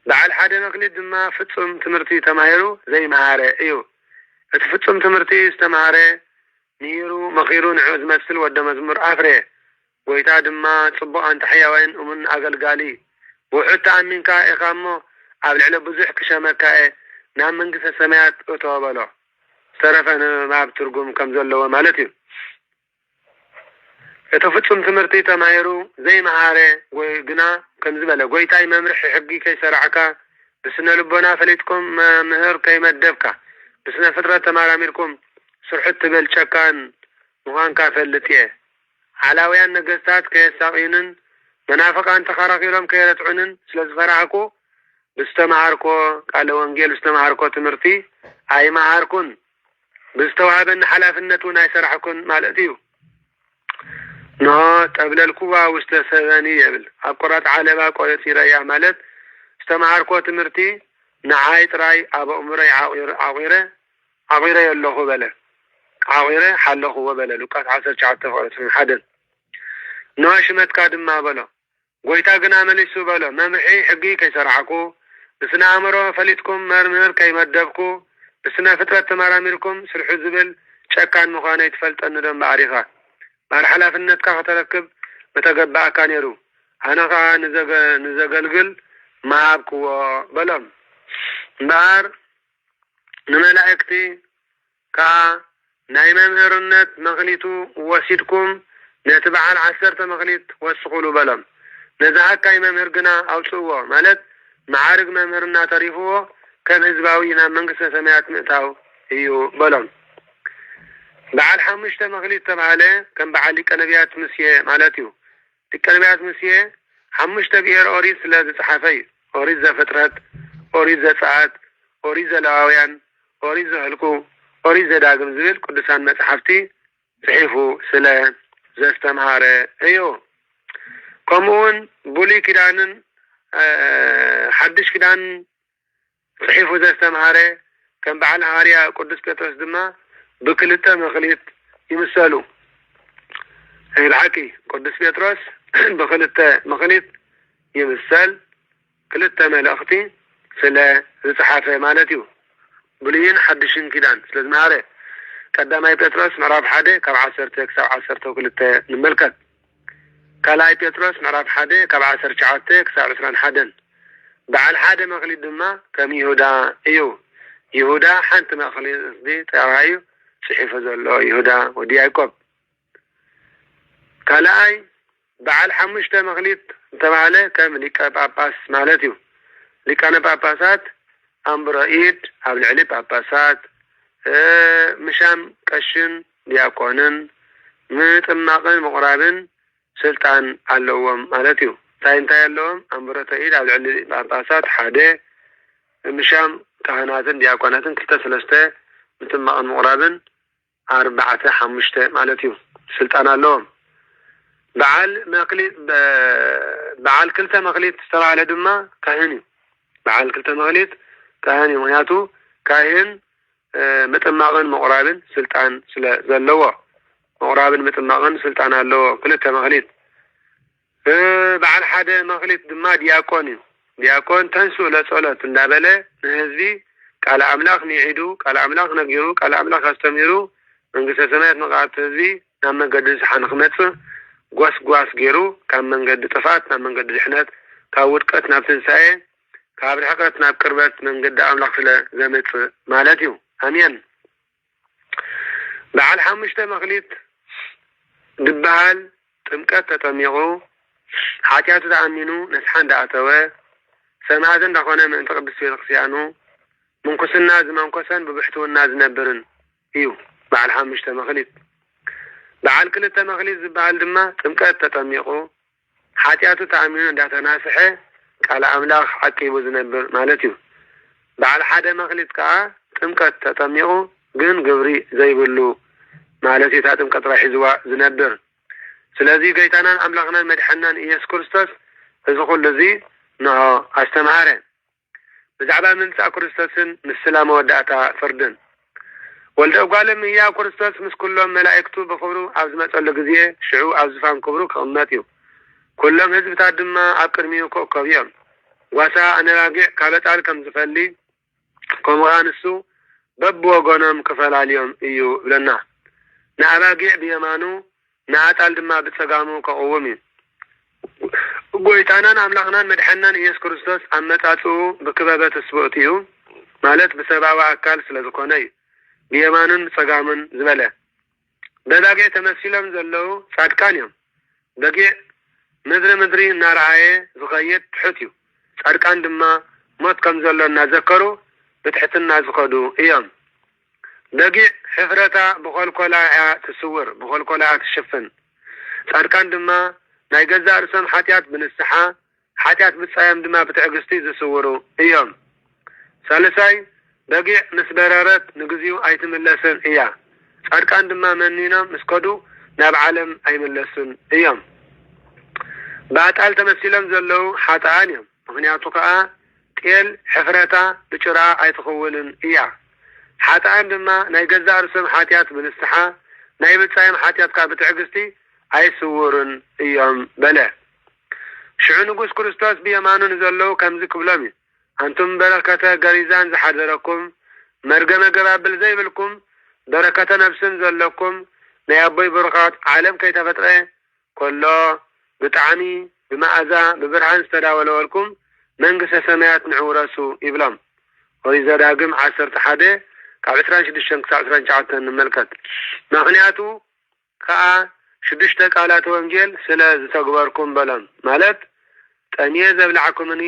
በዓል 1 መክሊት ድማ ፍጹም ትምህርቲ ተማሂሩ ዘይመሃረ እዩ እቲ ፍጹም ትምህርቲ ዝተማሃረ ምሂሩ መኺሩ ንዕኡ ዝመስል ወደ መዝሙር ኣፍረ ጎይታ ድማ ጽቡቕ አንተሕያዋይን እሙን ኣገልጋሊ ውሑድ ተኣሚንካ ኢኻ እሞ ኣብ ልዕሊ ብዙሕ ክሸመካ ናብ መንግስተ ሰማያት እተወ በሎ ዝተረፈ ንባብ ትርጉም ከም ዘለዎ ማለት እዩ እቲ ፍጹም ትምህርቲ ተማሂሩ ዘይመሃረ ወይ ግና ከም ዝበለ ጎይታይ መምርሒ ሕጊ ከይሰርዓካ ብስነ ልቦና ፈሊጥኩም መምህር ከይመደብካ ብስነ ፍጥረት ተመራሚርኩም ስርሑት ትብል ጨካን ምዃንካ ፈልጥ እየ ዓላውያን ነገስታት ከየሳቂንን መናፍቃን ተኸራኺሎም ከየረትዑንን ስለዝፈራሕኩ ብዝተማሃርኮ ቃለ ወንጌል ብዝተማሃርኮ ትምህርቲ ኣይመሃርኩን ብዝተዋሃበኒ ሓላፍነት እውን ኣይሰርሐኩን ማለት እዩ ኖ ጠብለልኩዋ ውስተ ሰበኒ የብል ኣብ ቁራፅ ዓለባ ቆፂረ እያ ማለት ዝተማሃርኮ ትምህርቲ ንዓይ ጥራይ ኣብ ኣእምሮይ ዓቂረ የለኹ በለ ዓቂረ ሓለኹዎ በለ ሉቃስ 19:1 ኖ ሽመትካ ድማ በሎ ጎይታ ግና መሊሱ በሎ መምርሒ ሕጊ ከይሰርዓኩ ብስነ ኣእምሮ ፈሊጥኩም መርምር ከይመደብኩ ብስነ ፍጥረት ተመራሚርኩም ስርሑ ዝብል ጨካን ምዃነይ ትፈልጠኒ ዶ እምበኣር ኢኻ ባር ሓላፍነትካ ከተረክብ በተገባእካ ነይሩ ኣነ ከዓ ንዘገልግል መሃብክዎ በሎም እምበኣር ንመላእክቲ ከዓ ናይ መምህርነት መክሊቱ ወሲድኩም ነቲ በዓል 10 መክሊት ወስኹሉ በሎም ነዚ ሓካይ መምህር ግና ኣውፅዎ ማለት ማዕርግ መምህርና ተሪፍዎ ከም ህዝባዊ ናብ መንግስተ ሰማያት ምእታው እዩ በሎም በዓል 5 መክሊት ተባሃለ ከም በዓል ሊቀ ነቢያት ሙሴ ማለት እዩ ሊቀ ነቢያት ሙሴ 5 ብሔር ኦሪት ስለ ዝፀሓፈ እዩ ኦሪት ዘፍጥረት ኦሪት ዘፀአት ኦሪት ዘሌዋውያን ኦሪት ዘኍልቍ ኦሪት ዘዳግም ዝብል ቅዱሳን መጽሓፍቲ ጽሒፉ ስለ ዘስተምሃረ እዩ ከምኡውን ብሉይ ኪዳንን ሓድሽ ኪዳን ጽሒፉ ዘስተምሃረ ከም በዓል ሐዋርያ ቅዱስ ጴጥሮስ ድማ ብክልተ መክሊት ይምሰሉ ብሓቂ ቅዱስ ጴጥሮስ ብክልተ መክሊት ይምሰል ክልተ መልእኽቲ ስለ ዝፀሓፈ ማለት እዩ ብሉይን ሓድሽን ኪዳን ስለ ዝመሃረ ቀዳማይ ጴጥሮስ ምዕራፍ 1 ካብ 10 ክሳብ 12 ንምልከት ካልኣይ ጴጥሮስ ምዕራፍ 1 ካብ 19 ክሳብ 21 በዓል 1 መክሊት ድማ ከም ይሁዳ እዩ ይሁዳ ሓንቲ መክሊት ተባሂሉ ጽሒፉ ዘሎ ይሁዳ ወዲ ያዕቆብ ካልኣይ በዓል 5 መክሊት ተባሃለ ከም ሊቀ ጳጳስ ማለት እዩ ሊቃነ ጳጳሳት ኣምብሮኢድ ኣብ ልዕሊ ጳጳሳት ምሻም ቀሽን ዲያቆንን ምጥማቅን ምቁራብን ስልጣን ኣለዎም ማለት እዩ እንታይ ኣለዎም ኣምብሮኢድ ኣብ ልዕሊ ጳጳሳት 1 ምሻም ካህናትን ዲያቆናትን 2-3 ምጥማቅን ምቁራብን 4-5 ማለት እዩ ስልጣን ኣለዎም በዓል መክሊት በዓል 2 መክሊት ዝተባሃለ ድማ ካህን እዩ በዓል 2 መክሊት ካህን እዩ ምክንያቱ ካህን ምጥማቅን ምቁራብን ስልጣን ስለ ዘለዎ ምቁራብን ምጥማቅን ስልጣን ኣለዎ 2 መክሊት በዓል 1 መክሊት ድማ ዲያቆን እዩ ዲያቆን ተንሱ ለጸሎት እንዳበለ ህዝቢ ቃል አምላክ ንዒዱ ቃል አምላክ ነጊሩ ቃል አምላክ አስተሚሩ መንግስተ ሰማያት መቃት ህዝቢ ናብ መንገዲ ዝሓነ ክመጽእ ጓስ ገይሩ ካብ መንገዲ ጥፋት ናብ መንገዲ ድሕነት ካብ ውድቀት ናብ ትንሳኤ ካብ ርሕቀት ናብ ቅርበት መንገዲ አምላክ ስለ ዘመጽእ ማለት እዩ አሜን በዓል 5 መክሊት ድበሃል ጥምቀት ተጠሚቁ ኃጢአቱ ተአሚኑ ነስሓ እንዳአተወ ሰማዕት እንዳኾነ ምእንተ ቅዱስ ቤተክርስቲያኑ ምንኩስና ዝመንኮሰን ብብሕትውና ዝነብርን እዩ በዓል 5 መክሊት በዓል 2 መክሊት ዝበሃል ድማ ጥምቀት ተጠሚቁ ኃጢአቱ ተአሚኑ እንዳተናስሐ ቃል አምላክ ዓቂቡ ዝነብር ማለት እዩ በዓል 1 መክሊት ከዓ ጥምቀት ተጠሚቁ ግን ግብሪ ዘይብሉ ማለት እዩ ጥምቀት ሒዝዋ ዝነብር ስለዚህ ጌታናን አምላክናን መድሓናን ኢየሱስ ክርስቶስ እዚ ኩሉ እዚ ነው አስተማረ ብዛዕባ ምንጻእ ክርስቶስን ምስላ መወዳእታ ፍርድን ወልደ እጓለም እያ ክርስቶስ ምስ ኩሎም መላእክቱ በክብሩ ኣብ ዝመጸሉ ግዜ ሽዑ ኣብ ዝፋን ክብሩ ክቕመጥ እዩ ኩሎም ህዝብታት ድማ ኣብ ቅድሚኡ ክእከቡ እዮም ዋሳ ኣነጋጊዕ ካብ ጣል ከም ዝፈሊ ከምኡ ንሱ በብወገኖም ክፈላለዮም እዩ ብለና ንኣባጊዕ ብየማኑ ንኣጣል ድማ ብጸጋሙ ክቕውም እዩ ጎይታናን አምላክናን መድሓናን ኢየሱስ ክርስቶስ አመጻጽኡ ብክበበት ስብእት እዩ ማለት በሰብአዊ አካል ስለዝኮነ እዩ ብየማንን ጸጋምን ዝበለ በዳጌ ተመሲሎም ዘለው ጻድቃን እዮም በጊዕ ምድሪ እናረአየ ዝኸይድ ትሑት እዩ ጻድቃን ድማ ሞት ከም ዘሎ እናዘከሩ ብትሕትና ዝኸዱ እዮም በጊዕ ሕፍረታ ብኮልኮላ ትስውር ብኮልኮላ ትሽፍን ጻድቃን ድማ ናይ ገዛ ርእሶም ኃጢአት ብንስሓ ኃጢአት ብጻየም ድማ ብትዕግስቲ ዝስውሩ እዮም ሳልሳይ በጊዕ ምስ በረረት ንግዚኡ ኣይትምለስን እያ ጻድቃን ድማ መኒኖም ምስከዱ ናብ ዓለም ኣይምለስን እዮም ባጣል ተመሲሎም ዘለው ሓጥኣን እዮም ምክንያቱ ከዓ ጤል ሕፍረታ ብጭራ ኣይትኸውንን እያ ሓጥኣን ድማ ናይ ገዛ ርእሶም ኃጢአት ብንስሓ ናይ ብጻየም ኃጢአት ካብ ብትዕግስቲ ኣይስውርን እዮም በለ ሽዑ ንጉስ ክርስቶስ ብየማኑን ዘለው ከምዚ ክብሎም እዩ አንቱም በረከተ ገሪዛን ዝሓደረኩም መርገመ ገባብል ዘይብልኩም በረከተ ነፍስን ዘለኩም ናይ አቦይ በረኻት ዓለም ከይተፈጥረ ኮሎ ብጣዕሚ ብመዓዛ ብብርሃን ዝተዳወለወልኩም መንግስተ ሰማያት ንዕውረሱ ይብሎም ኦሪት ዘዳግም 11 ካብ 26 ክሳብ 29 እንመልከት ምክንያቱ ከዓ 6 ቃላት ወንጌል ስለ ዝተግበርኩም በሎም ማለት ጠሚየ ዘብላዕኩምኒ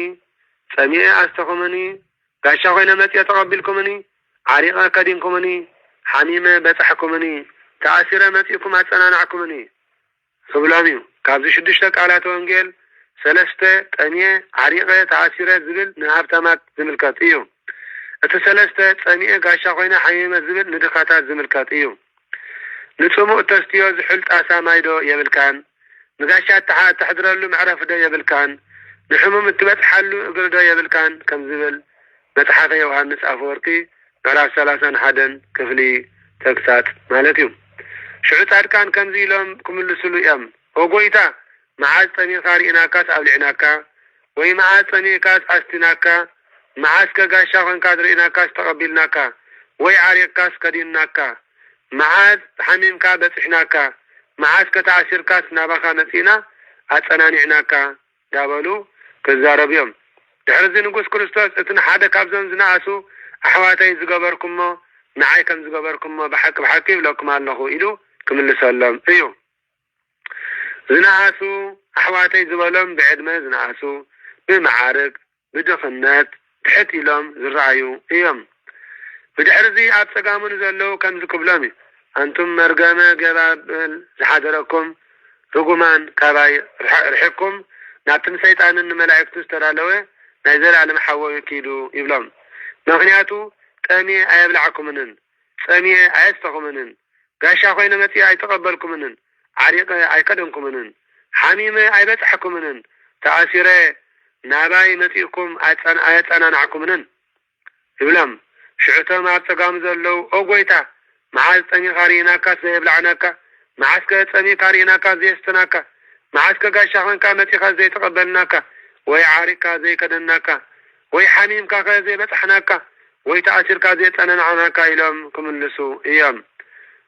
ጸሚየ አስተኹምኒ ጋሻ ኮይነ መጽየ ተቀቢልኩምኒ ዓሪቀ ከዲንኩምኒ ሓሚመ በጻሕኩምኒ ተኣሲረ መጽኢኩም አጸናናዕኩምኒ ክብሎም እዩ ካብዚ 6 ቃላት ወንጌል 3 ጠሚየ ዓሪቀ ተኣሲረ ዝብል ንሃብታማት ዝምልከት እዩ እቲ 3 ጸሚየ ጋሻ ኮይነ ሓሚመ ዝብል ንድኻታት ዝምልከት እዩ ንጽሙእ ተስትዮ ዝሕል ጣሳ ማይዶ የብልካን ንጋሻ ተሕድረሉ ምዕረፍ ዶ የብልካን ንሕሙም እትበጽሓሉ እግሪ ዶ የብልካን ከም ዝብል መጽሓፈ ዮሐንስ አፈወርቂ ምዕራፍ 31 ክፍሊ ተግሳጽ ማለት እዩ ሽዑ ጻድቃን ከምዚ ኢሎም ክምልስሉ እዮም ኦጎይታ መዓዝ ጸሚኻ ርኢናካስ ኣብሊዕናካ ወይ መዓዝ ጸሚኻስ ኣስቲናካ መዓዝ ከጋሻ ኮንካ ርኢናካስ ተቀቢልናካ ወይ ዓሪቅካስ ከዲንናካ መዓዝ ሓሚምካ በጽሕናካ መዓዝ ከተኣሲርካስ ናባኻ መጺና አጸናኒዕናካ ዳበሉ ክዛረብ እዮም ድሕሪ ንጉስ ክርስቶስ እቲ ሓደ ካብዞም ዝነኣሱ ኣሕዋተይ ዝገበርኩሞ ንዓይ ከም ዝገበርኩሞ ብሓቂ ይብለኩም ኣለኹ ኢሉ ክምልሰሎም እዩ ዝነኣሱ ኣሕዋተይ ዝበሎም ብዕድመ ዝነኣሱ ብመዓርግ ብድኽነት ትሕት ኢሎም ዝረአዩ እዮም ብድሕሪዚ ኣብ ጸጋሙን ዘለው ከም ዝክብሎም እዩ አንቱም መርገመ ገባብል ዝሓደረኩም ርጉማን ካባይ ርሕኩም ናብትን ሰይጣንን መላእክቱ ዝተዳለወ ናይ ዘላለም ሓወዩ ኪዱ ይብሎም ምክንያቱ ጠሚየ ኣይብላዕኩምንን ጸሚየ ኣየስተኹምንን ጋሻ ኮይነ መጽየ ኣይተቀበልኩምንን ዓሪቀ ኣይከደንኩምንን ሓሚመ ኣይበጽሕኩምንን ተኣሲረ ናባይ መጽኢኩም ኣየጸናናዕኩምንን ይብሎም ሽዑቶም ኣብ ጸጋሙ ዘለው ኦጎይታ መዓዝ ጸሚኻ ርኢናካስ ዘየብላዕናካ መዓዝ ከጸሚኻ ርኢናካስ ዘየስትናካ መዓዝ ከጋሻ ኮንካ መጽኢኻ ዘይተቀበልናካ ወይ ዓሪካ ዘይከደናካ ወይ ሓሚምካ ዘይበፅሕናካ ወይ ተኣሲርካ ዘይፀነናዓናካ ኢሎም ክምልሱ እዮም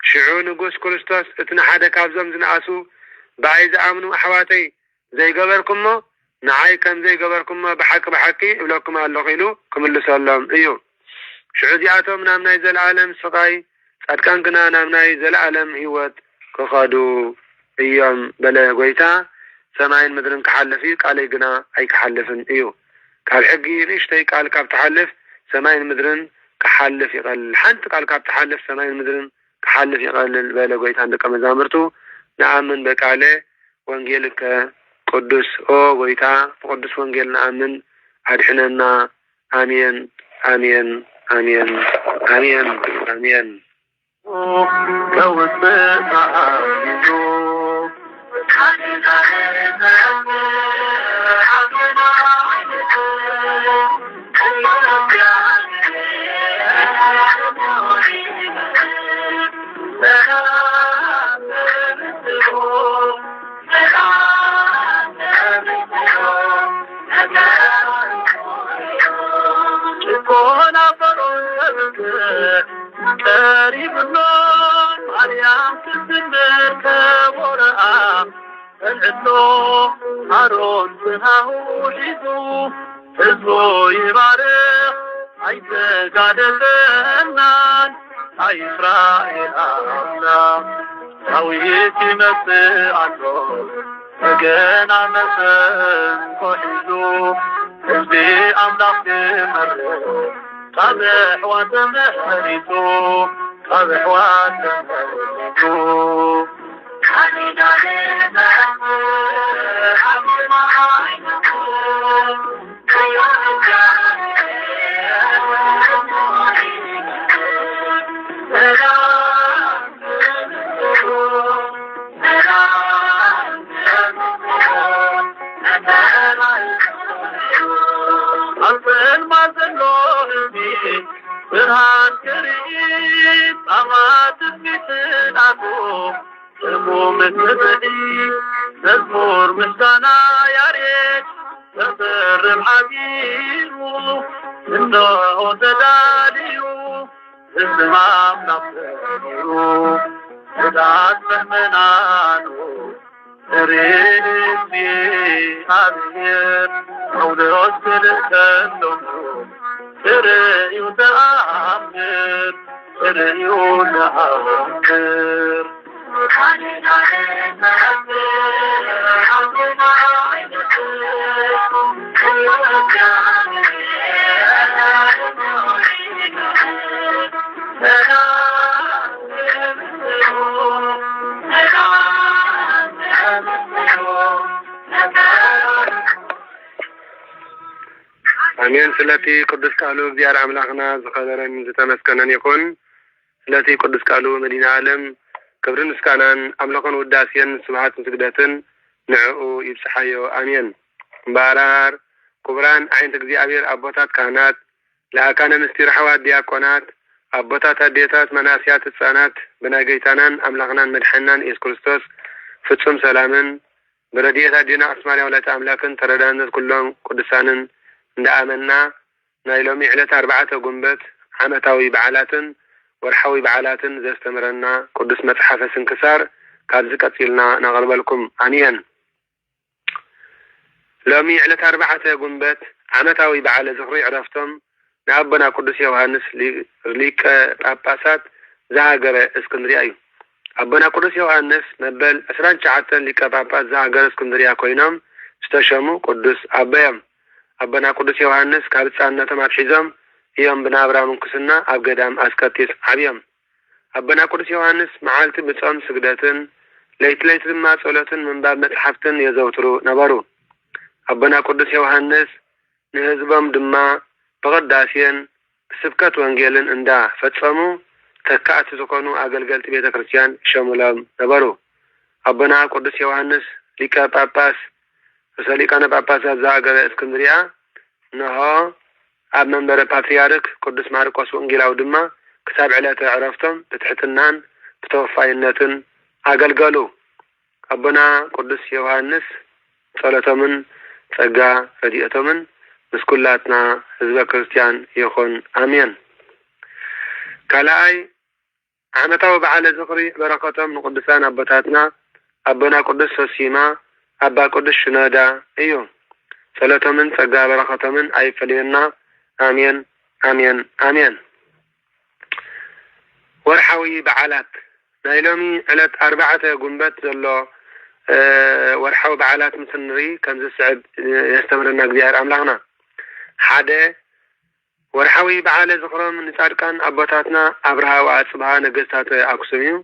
ሽዑ ንጉስ ክርስቶስ እቲ ንሓደ ካብዞም ዝነኣሱ ብኣይ ዝኣምኑ ኣሕዋተይ ዘይገበርኩሞ ንዓይ ከም ዘይገበርኩሞ ብሓቂ እብለኩም ኣለኹ ኢሉ ክምልሰሎም እዩ ሽዑ እዚኣቶም ናብ ናይ ዘለዓለም ስቃይ ጻድቃን ግና ናብ ናይ ዘለዓለም ህይወት ክኸዱ እዮም በለ ጎይታ ሰማይን ምድርን ክሓልፍ እዩ ቃለይ ግና ኣይክሓልፍን እዩ ካብ ሕጊ ንእሽተይ ቃል ካብ ትሓልፍ ሰማይን ምድርን ክሓልፍ ይቐልል ሓንቲ ቃል ካብ ትሓልፍ ሰማይን ምድርን ክሓልፍ ይቐልል በለ ጎይታ ደቀ መዛሙርቱ ንኣምን በቃለ ወንጌልከ ቅዱስ ኦ ጎይታ ብቅዱስ ወንጌል ንኣምን ኣድሕነና ኣሜን ኣሜን ኣሜን ኣሜን ኣሜን هارون بناهو جيزو حزبو يبارك عيد قادلنان إسرائيل أمنا هويتي مسيعتو فقنا مسن كحزو حزبي أملاك مرو قبح وتمهرتو قبح وتمهرتو برهان كريم أمات بيتن أبو المؤمن بدي نزمور مستنا يا ريت نصر الحبيب إنه تداليو اسمع نصريو تدعى فهمنانو ريسي أبير أولوس بالكندم تريو تأمر تريو تأمر أمين سلتي قدس قالوا زيارة عملاقنا زخدرا زتمسكنا يكون سلتي قدس قالوا مدينة عالم كبرن مسكانان أملاقن وداسيا سبحات سجداتن نعو يبسحيو آمين بارار كبران عين تقضي أبير أبوتات كانت لا كان مستير حوات دياكونات أبوتات هديتات مناسيات السانات بناقيتانان أملاقنان مدحنان إيس كريستوس فتسم سلامن بردية دينا أسمالي ولا أملاكن تردانت كلهم قدسانن እንዳኣመና ናይ ሎሚ ዕለት 4 ጉንበት ዓመታዊ በዓላትን ወርሓዊ በዓላትን ዘስተምረና ቅዱስ መጽሓፈ ስንክሳር ካብ ዝቀጽልና ናቀርበልኩም ኣሚን ሎሚ ዕለት 4 ጉንበት ዓመታዊ በዓል ዝኽሪ ዕረፍቶም ንኣቦና ቅዱስ ዮሐንስ ሊቀ ጳጳሳት ዝሃገረ እስክንድርያ እዩ ኣቦና ቅዱስ ዮሐንስ መበል 19 ሊቀ ጳጳስ ዝሃገረ እስክንድርያ ኮይኖም ዝተሸሙ ቅዱስ ኣበዮም أبنا قدس يوحنس كابتسان نتمات حزام يوم بنابرا منكسنا أبقدام أسكتيس عبيم أبنا قدس يوحنس معالت بتصام سجداتن ليت ما صولتن من باب متحفتن يزوترو نبارو أبنا قدس يوحنس نهزبام دما بغداسيا سبكات وانجيلن اندا فتفامو تكاعت تكونو أقلقلت بيتا كريستيان شاملام نبارو أبنا قدس يوحنس لكا باباس فساليكانا باباسات زاقر اسكندريا نها أب منبر باتريارك قدس ماركوس وانجيلاو دما كتاب علات عرفتم بتحتنان بتوفايناتن أقل قالو أبنا قدس يوحنس صلاة من ጸጋ ረድኤቶምን ምስኩላትና ህዝበ ክርስቲያን ይኹን አሜን። ካልኣይ ዓመታዊ በዓለ ዝኽሪ በረኸቶም ንቅዱሳን አቦታትና አቦና ቅዱስ ሶሲማ አባ ቅዱስ ሽኖዳ እዩ። ጸሎቶምን ጸጋ በረኸቶምን አይፈልየና አሜን አሜን አሜን። ወርሓዊ በዓላት ናይ ሎሚ ዕለት 4 ጉንበት ዘሎ ወርሓዊ በዓላት ምስንሪ ከም ዝስዕብ የስተምረና እግዚአብሔር አምላኽና። ሓደ ወርሓዊ በዓለ ዝኽሮም ንጻድቃን አቦታትና አብርሃ ወአጽብሃ ነገስታት አክሱም እዩ።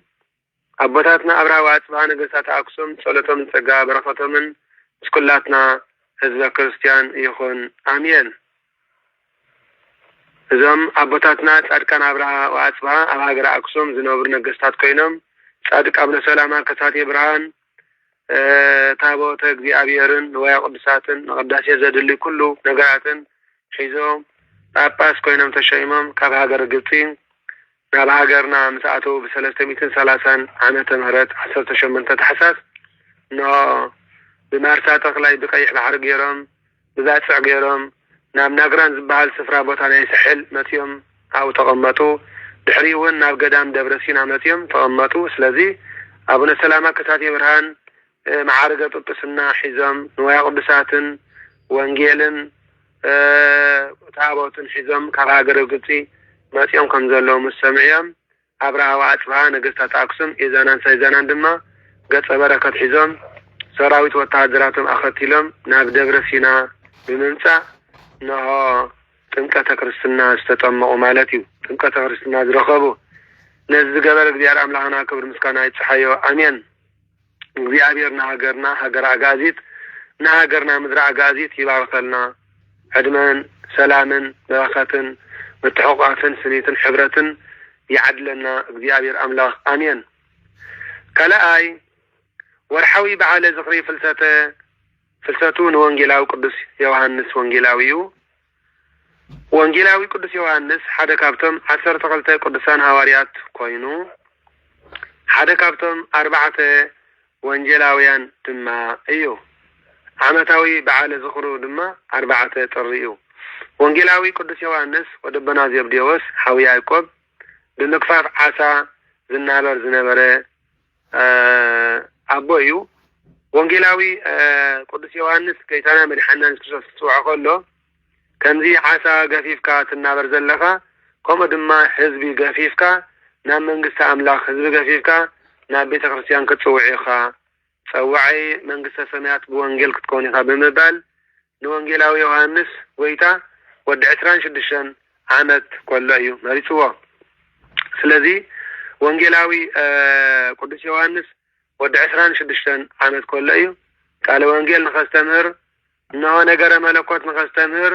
አቦታትና አብርሃ ወአጽብሃ ነገስታት አክሱም ጸሎቶም ጸጋ በረኸቶምን ምስኩላትና ህዝበ ክርስቲያን ይኹን አሜን። እዞም አቦታትና ጻድቃን አብርሃ ወአጽብሃ ኣብ ሃገረ አክሱም ዝነብሩ ነገስታት ኮይኖም ጻድቅ አቡነ ሰላማ ከሳቴ ብርሃን ታቦተ እግዚአብሔርን ንዋየ ቅዱሳትን ንቅዳሴ ዘድልይ ኩሉ ነገራትን ሒዞም ጳጳስ ኮይኖም ተሸይሞም ካብ ሃገረ ግብፂ ናብ ሃገርና ምስኣተው ብ330 ዓመተ ምህረት 18 ታሕሳስ ኖ ብማርሳ ተክላይ ብቀይሕ ባሕሪ ገይሮም ብዛፅዕ ገይሮም ናብ ናግራን ዝበሃል ስፍራ ቦታ ናይ ስሕል መፅዮም ኣብኡ ተቐመጡ። ድሕሪ እውን ናብ ገዳም ደብረ ሲና መፅዮም ተቐመጡ። ስለዚ አቡነ ሰላማ ከሳቴ ብርሃን ማዕርገ ጵጵስና ሒዞም ንዋየ ቅዱሳትን ወንጌልን ታቦትን ሒዞም ካብ ሃገረ ግብፂ መፅዮም ከም ዘለዉ ምስ ሰምዕዮም አብርሃ ወአጽብሃ ነገስታት አክሱም ኢዛናን ሳይዛናን ድማ ገጸ በረከት ሒዞም ሰራዊት ወታደራቶም ኣኸቲሎም ናብ ደብረ ሲና ብምምጻእ ነሆ ጥምቀተ ክርስትና ዝተጠመቁ ማለት እዩ። ጥምቀተ ክርስትና ዝረኸቡ ነዚ ዝገበረ እግዚአብሔር አምላኽና ክብሪ ምስጋና ይጽሓዮ አሜን። እግዚአብሔር ንሃገርና ሃገር አጋዚት ንሃገርና ምድሪ አጋዚት ይባርከልና። ዕድመን ሰላምን በረኸትን ምትሕቑቃትን ስኒትን ሕብረትን ይዓድለና እግዚአብሔር አምላኽ አሜን። ካልኣይ ወርሓዊ በዓለ ዝኽሪ ፍልሰቱ ንወንጌላዊ ቅዱስ ዮሐንስ ወንጌላዊ እዩ። ወንጌላዊ ቅዱስ ዮሐንስ ሓደ ካብቶም 12 ቅዱሳን ሐዋርያት ኮይኑ ሓደ ካብቶም 4 ወንጌላውያን ድማ እዩ። ዓመታዊ በዓለ ዝኽሩ ድማ 4 ጥሪ እዩ። ወንጌላዊ ቅዱስ ዮሐንስ ወደበና ዘብዴዎስ ሓዊ ያዕቆብ ብምክፋፍ ዓሳ ዝነበረ አቦ እዩ። ወንጌላዊ ቅዱስ ዮሐንስ ጌታና መድሓኒና ክርስቶስ ጽዋዕ ከሎ ከምዚ ዓሳ ገፊፍካ ትናበር ዘለኻ ከምኡ ድማ ህዝቢ ገፊፍካ ናብ መንግስቲ አምላኽ ህዝቢ ገፊፍካ ናብ ቤተ ክርስቲያን ክትጽውዕ ኢኻ ጸዋዒ መንግስተ ሰማያት ብወንጌል ክትኮን ኢኻ ብምባል ንወንጌላዊ ዮሐንስ ወይታ ወዲ 26 ዓመት ኮሎ እዩ መሪፅዎ። ስለዚ ወንጌላዊ ቅዱስ ዮሐንስ ወዲ 26 ዓመት ኮሎ እዩ ቃለ ወንጌል ንኸስተምህር እነሆ ነገረ መለኮት ንኸስተምህር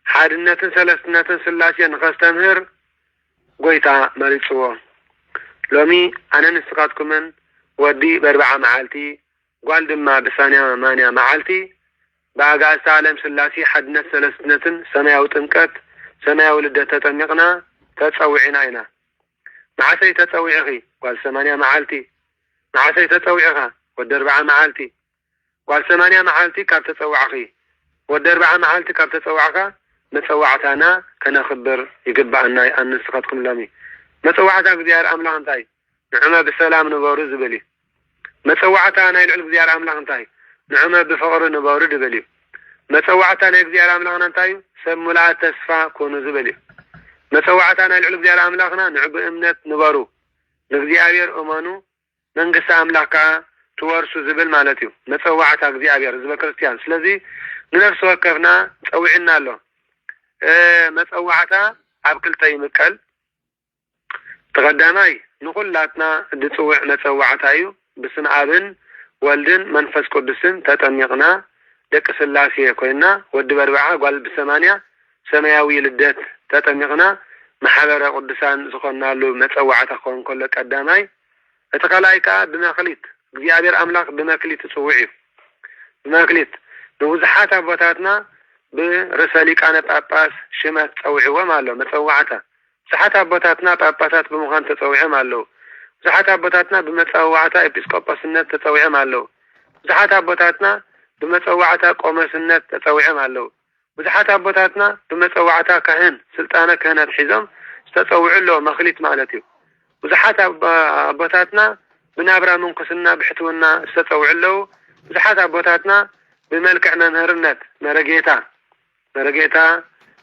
ሓድነትን ሰለስትነትን ስላሴ ንኸስተምህር ጎይታ መሪፅዎ። ሎሚ ኣነ ንስኻትኩምን ወዲ በ40 መዓልቲ ጓል ድማ ብ80 መዓልቲ በአጋዕዝተ ዓለም ስላሴ ሓድነት ሰለስትነትን ሰማያዊ ጥምቀት ሰማያዊ ልደት ተጠሚቕና ተጸዊዕና ኢና። መዓሰይ ተጸዊዕኺ ጓል 80 መዓልቲ መዓሰይ ተጸዊዕኻ ወዲ 40 መዓልቲ ጓል 80 መዓልቲ ካብ ተጸዋዕኺ ወዲ 40 መዓልቲ ካብ ተጸዋዕኻ መጸዋዕታና ከነኽብር ይግባአና። ኣንስኻትኩም ሎሚ መጸዋዕታ እግዚአብሔር አምላኽ እንታይ ንዕመ ብሰላም ንበሩ ዝብል እዩ። መጸዋዕታ ናይ ልዑል እግዚአብሔር አምላኽ እንታይ ንዕመ ብፍቅሪ ንበሩ ድብል እዩ። መጸዋዕታ ናይ እግዚአብሔር አምላኽና እንታይ ሰብ ሙሉኣት ተስፋ ኮኑ ዝብል እዩ። መጸዋዕታ ናይ ልዑል እግዚአብሔር አምላኽና ንዕ ብእምነት ንበሩ ንእግዚአብሔር እመኑ መንግስቲ አምላኽ ከዓ ትወርሱ ዝብል ማለት እዩ። መጸዋዕታ እግዚአብሔር ህዝበ ክርስቲያን ስለዚ ንነፍሲ ወከፍና ጸዊዕና ኣሎ። መጸዋዕታ ኣብ ክልተ ይምቀል። ተቀዳማይ ንኹላትና ድጽውዕ መጸዋዕታ እዩ። ብስም አብን ወልድን መንፈስ ቅዱስን ተጠሚቕና ደቂ ስላሴ ኮይና ወዲ በርባዓ ጓል ብ80 ሰማያዊ ልደት ተጠሚቕና ማሕበረ ቅዱሳን ዝኾናሉ መጸዋዕታ ኮን ከሎ ቀዳማይ እቲ ካልኣይ ከዓ ብመክሊት እግዚአብሔር አምላኽ ብመክሊት ጽውዕ እዩ። ብመክሊት ንብዙሓት ኣቦታትና ብርሰ ሊቃነ ጳጳስ ሽመት ጸውዕዎም ኣሎ መጸዋዕታ። ብዙሓት ኣቦታትና ጳጳሳት ብምዃን ተጸዊዖም ኣለዉ። ብዙሓት ኣቦታትና ብመጸዋዕታ ኤጲስቆጶስነት ተጸዊዖም ኣለዉ። ብዙሓት ኣቦታትና بمصوعتا قومسነት ተጸውዕም አለው ብዙሓት አቦታትና በመጸዋዕታ ካህን ስልጣነ ክህነት ሒዞም ተጸውዕሎ መኽሊት ማለት እዩ ብዙሓት አቦታትና ብናብራ መንኩስና ብሕትውና ተጸውዕሎ ብዙሓት አቦታትና በመልክዕ መምህርነት መረጌታ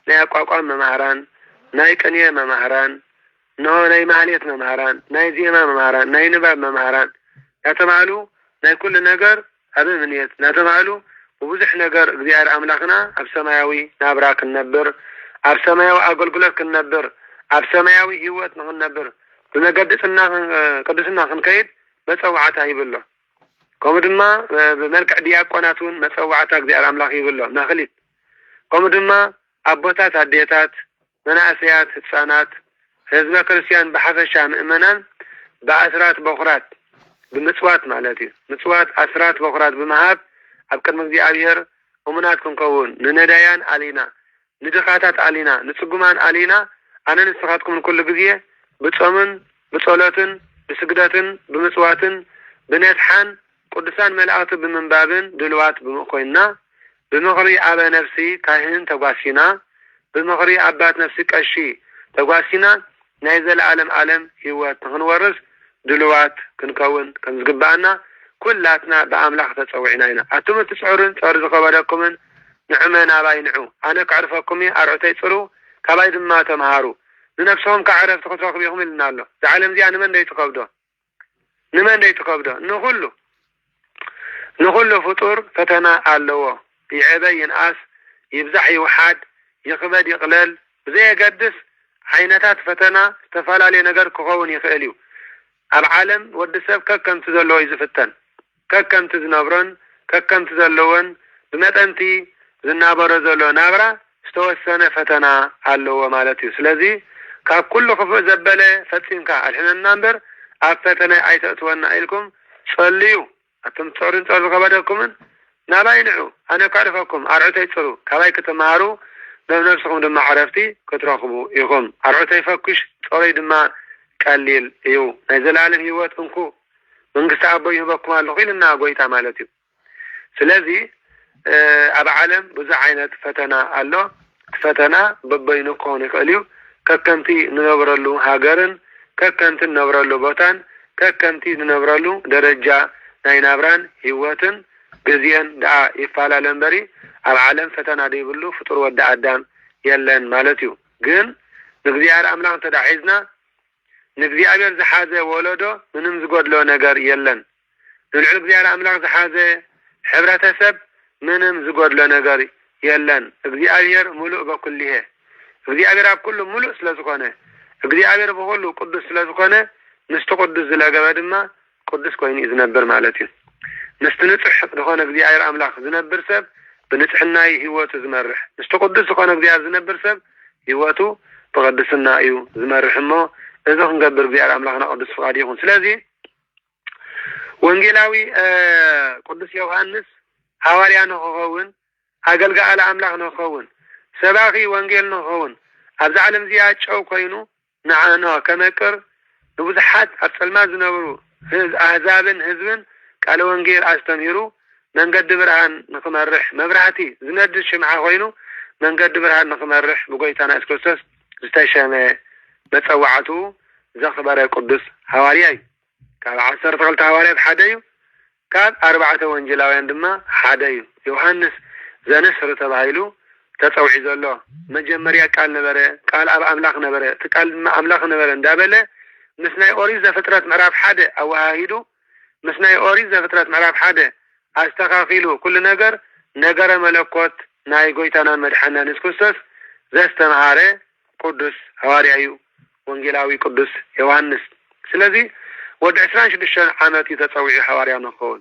ናይ አቋቋም መምህራን ናይ ቅኔ መምህራን ናይ ማህሌት መምህራን ናይ ዜማ መምህራን ናይ ንባብ መምህራን ያተባሉ ናይ ኩሉ ነገር አበምንየት ናተባሉ وبزح ነገር እግዚአብሔር አምላክና አብ ሰማያዊ ናብራ ክንነብር አብ ሰማያዊ አገልግሎት ክንነብር አብ ሰማያዊ ህይወት ክንነብር በመገድጽና ቅዱስና ክንከይድ መጸዋዕታ ይብሎ ከም ድማ በመልክዕ ዲያቆናቱን መጸዋዕታ እግዚአብሔር አምላክ ይብሎ መኽሊት ከም ድማ አቦታት አዴታት መናእስያት ህፃናት ህዝበ ክርስቲያን በሐፈሻ ምእመናን በአስራት በኩራት በምጽዋት ማለት እዩ ምጽዋት አስራት በኩራት በመሃብ አብቀድመ እግዚአብሔር ወመናት ክንከውን ንነዳያን አሊና ንድኻታት አሊና ንጽጉማን አሊና አነን ንስኻትኩም ኩሉ ግዜ በጾምን በጸሎትን በስግደትን በምጽዋትን በነስሐን ቅዱሳን መላእክት በመንባብን ድልዋት በመኮይና በመኽሪ አበ ነፍሲ ካህን ተጓሲና በመኽሪ አባት ነፍሲ ቀሺ ተጓሲና ናይ ዘለዓለም ዓለም ህይወት ክንወርስ ድልዋት ክንከውን ከምዝግባአና ኩላትና በአምላክ ተጸውዕና ኢና አቱም ትጽዑርን ጸር ዝኸበደኩምን ንዕመና ባይንዑ አነ ካዕርፈኩም አርዕተይ ጽሩ ካባይ ድማ ተማሃሩ ንነፍስኩም ካዕረፍ ተኸትረክቡ ይኹም ይልናሎ ዘዓለም ዚያ ንመን ደይትከብዶ ንኹሉ ፍጡር ፈተና ኣለዎ ይዕበይ ይንአስ ይብዛሕ ይውሓድ ይኽበድ ይቕለል ብዘየገድስ ዓይነታት ፈተና ዝተፈላለየ ነገር ክኸውን ይኽእል እዩ ኣብ ዓለም ወዲ ሰብ ከከምቲ ዘለዎ እዩ ዝፍተን ከከምቲ ዝነብሮን ከከምቲ ዘለዎን ብመጠንቲ ዝናበሮ ዘሎ ናብራ ዝተወሰነ ፈተና ኣለዎ ማለት እዩ ስለዚ ካብ ኩሉ ክፉእ ዘበለ ፈፂምካ አልሕነና እምበር ኣብ ፈተና ኣይተእትወና ኢልኩም ጸልዩ አቶም ጾርን ጾር ዝኸበደኩምን ናባይንዑ አነ ካዕርፈኩም አርዕተይ ጽሩ ካባይ ክትማሃሩ ነፍስኩም ድማ ዓረፍቲ ክትረኽቡ ኢኹም አርዕተይ ፈኩሽ ጾረይ ድማ ቀሊል እዩ ናይ ዘላለም ህይወት እንኩ መንግስቲ አቦይ ይህበኩም ኣለኹ ኢልና ጎይታ ማለት እዩ ስለዚ ኣብ ዓለም ብዙሕ ዓይነት ፈተና ኣሎ ፈተና በበይኑ ክኸውን ይኽእል እዩ ከከምቲ ንነብረሉ ሃገርን ከከምቲ ንነብረሉ ቦታን ከከምቲ ንነብረሉ ደረጃ ናይ ናብራን ህይወትን ግዜን ደኣ ይፈላለ እምበሪ ኣብ ዓለም ፈተና ደይብሉ ፍጡር ወዲ አዳም የለን ማለት እዩ ግን ንእግዚአብሔር አምላክ ተዳሒዝና ንእግዚአብሔር ዝሓዘ ወለዶ ምንም ዝጎድሎ ነገር የለን ንልዑል እግዚአብሔር አምላክ ዝሓዘ ሕብረተሰብ ምንም ዝጎድሎ ነገር የለን እግዚአብሔር ሙሉእ በኩልሄ እግዚአብሔር ኣብ ኩሉ ሙሉእ ስለዝኾነ እግዚአብሔር በኩሉ ቅዱስ ስለዝኾነ ምስቲ ቅዱስ ዝለገበ ድማ ቅዱስ ኮይኑ ዝነብር ማለት እዩ ምስቲ ንጹሕ ዝኾነ እግዚአብሔር አምላክ ዝነብር ሰብ ብንጽሕናይ ህይወቱ ዝመርሕ ምስቲ ቅዱስ ዝኾነ እግዚአብሔር ዝነብር ሰብ ህይወቱ ብቅድስና እዩ ዝመርሕ እሞ እዚ ክንገብር እግዚአብሔር አምላክና ቅዱስ ፍቃድ ይኹን ስለዚ ወንጌላዊ ቅዱስ ዮሐንስ ሐዋርያ ንኽኸውን አገልጋይ አምላክ ንኽኸውን ሰባኺ ወንጌል ንኽኸውን ኣብዚ ዓለም እዚኣ ጨው ኮይኑ ንዓና ከመቅር ንብዙሓት ኣብ ጸልማት ዝነብሩ አሕዛብን ህዝብን ቃለ ወንጌል አስተምሂሩ መንገዲ ብርሃን ንኽመርሕ መብራህቲ ዝነድድ ሽምዓ ኮይኑ መንገዲ ብርሃን ንኽመርሕ ብጎይታና ኢየሱስ ክርስቶስ ዝተሸመ መጸዋዕቱ ዘኽበረ ቅዱስ ሐዋርያ እዩ ካብ 12 ሐዋርያት ሓደ እዩ ካብ 4 ወንጌላውያን ድማ ሓደ እዩ ዮሐንስ ዘንስር ተባሂሉ ተጸውዒ ዘሎ መጀመርያ ቃል ነበረ ቃል ኣብ አምላክ ነበረ ቃል ድማ አምላክ ነበረ እንዳበለ ምስ ናይ ኦሪት ዘፍጥረት ምዕራፍ 1 ኣወሃሂዱ ምስ ናይ ኦሪት ዘፍጥረት ምዕራፍ 1 አስተኻኺሉ ኩሉ ነገር ነገረ መለኮት ናይ ጎይታናን መድሓኒትና ኢየሱስ ክርስቶስ ዘስተምሃረ ቅዱስ ሐዋርያ እዩ ወንጌላዊ ቅዱስ ዮሐንስ ስለዚ ወዲ 26 ዓመት ተጸውዒ ሐዋርያ ንኽኸውን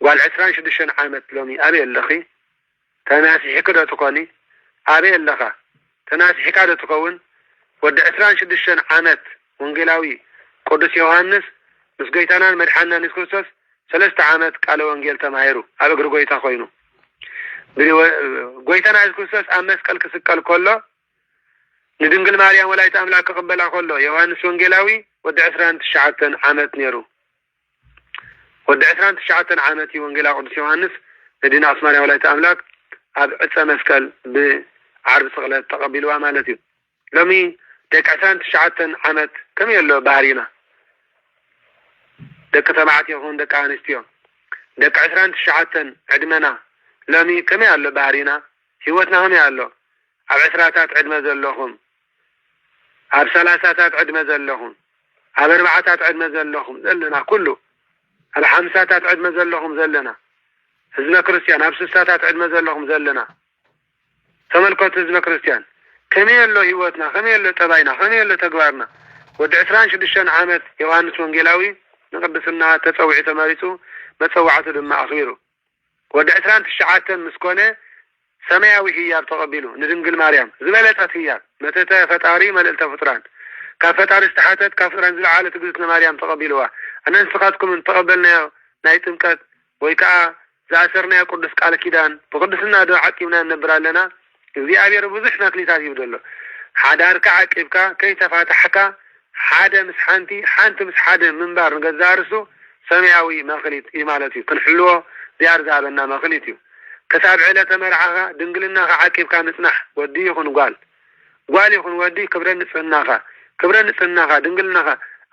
ጓል 26 ዓመት ሎሚ ኣበይ ኣለኺ ተናሲሕክ ዶ ትኮኒ ኣበይ ኣለኻ ተናሲሕካ ዶ ትኸውን ወዲ 26 ዓመት ወንጌላዊ ቅዱስ ዮሐንስ ምስ ጎይታናን መድሓኒትና ኢየሱስ ክርስቶስ 3 ዓመት ቃለ ወንጌል ተማሂሩ ኣብ እግሪ ጎይታ ኮይኑ ጎይታና ኢየሱስ ክርስቶስ ኣብ መስቀል ክስቀል ከሎ ንድንግል ማርያም ወላዲተ አምላክ ክቅበላ ከሎ ዮሐንስ ወንጌላዊ ወዲ 29 ዓመት ነይሩ ወዲ 29 ዓመት ወንጌላዊ ቅዱስ ዮሐንስ እዲና አስማሪያ ወላይታ አምላክ ኣብ ዕፀ መስቀል ብዓርብ ስቅለት ተቀቢልዋ ማለት እዩ ሎሚ ደቂ 19 ዓመት ከመይ ኣሎ ባህሪና ደቂ ተባዕትዮ ይኹን ደቂ ኣንስትዮ ደቂ 19 ዕድመና ሎሚ ከመይ ኣሎ ባህሪና ህይወትና ከመይ ኣሎ ኣብ 20ታት ዕድመ ዘለኹም ኣብ 30ታት ዕድመ ዘለኹም ኣብ 40ታት ዕድመ ዘለኹም ዘለና ኩሉ ኣብ 50ታት ዕድመ ዘለኹም ዘለና ህዝበ ክርስቲያን ኣብ 60ታት ዕድመ ዘለኹም ዘለና ተመልከቱ ህዝበ ክርስቲያን ከመይ ኣሎ ህይወትና ከመይ ኣሎ ጠባይና ከመይ ኣሎ ተግባርና ወዲ 26 ዓመት ዮሐንስ ወንጌላዊ ንቅድስና ተፀውዒ ተመሪፁ መፀዋዕቱ ድማ ኣኽቢሩ ወዲ 29 ምስኮነ ሰማያዊ ህያብ ተቀቢሉ ንድንግል ማርያም ዝበለጠት ህያብ መተተ ፈጣሪ መልእልተ ፍጥራን ካብ ፈጣሪ ዝተሓተት ካብ ፍጥራን ዝለዓለ ትግዝእት ማርያም ተቀቢልዋ ኣነ ንስኻትኩም ተቀበልናዮ ናይ ጥምቀት ወይ ከዓ ዝኣሰርናዮ ቅዱስ ቃል ኪዳን ብቅዱስና ዶ ዓቂብና ነብር ኣለና እግዚአብሔር ብዙሕ መክሊታት ይብደሎ ሓዳርካ ዓቂብካ ከይተፋታሕካ ሓደ ምስ ሓንቲ ሓንቲ ምስ ሓደ ምንባር ንገዛርሱ ሰማያዊ መክሊት እዩ ማለት እዩ ክንሕልዎ ዝያር ዝሃበና መክሊት እዩ ከሳብ ዕለተ መርዓኻ ድንግልናኻ ዓቂብካ ምጽናሕ ወዲ ይኹን ጓል ይኹን ወዲ ክብረ ንጽህናኻ ድንግልናኻ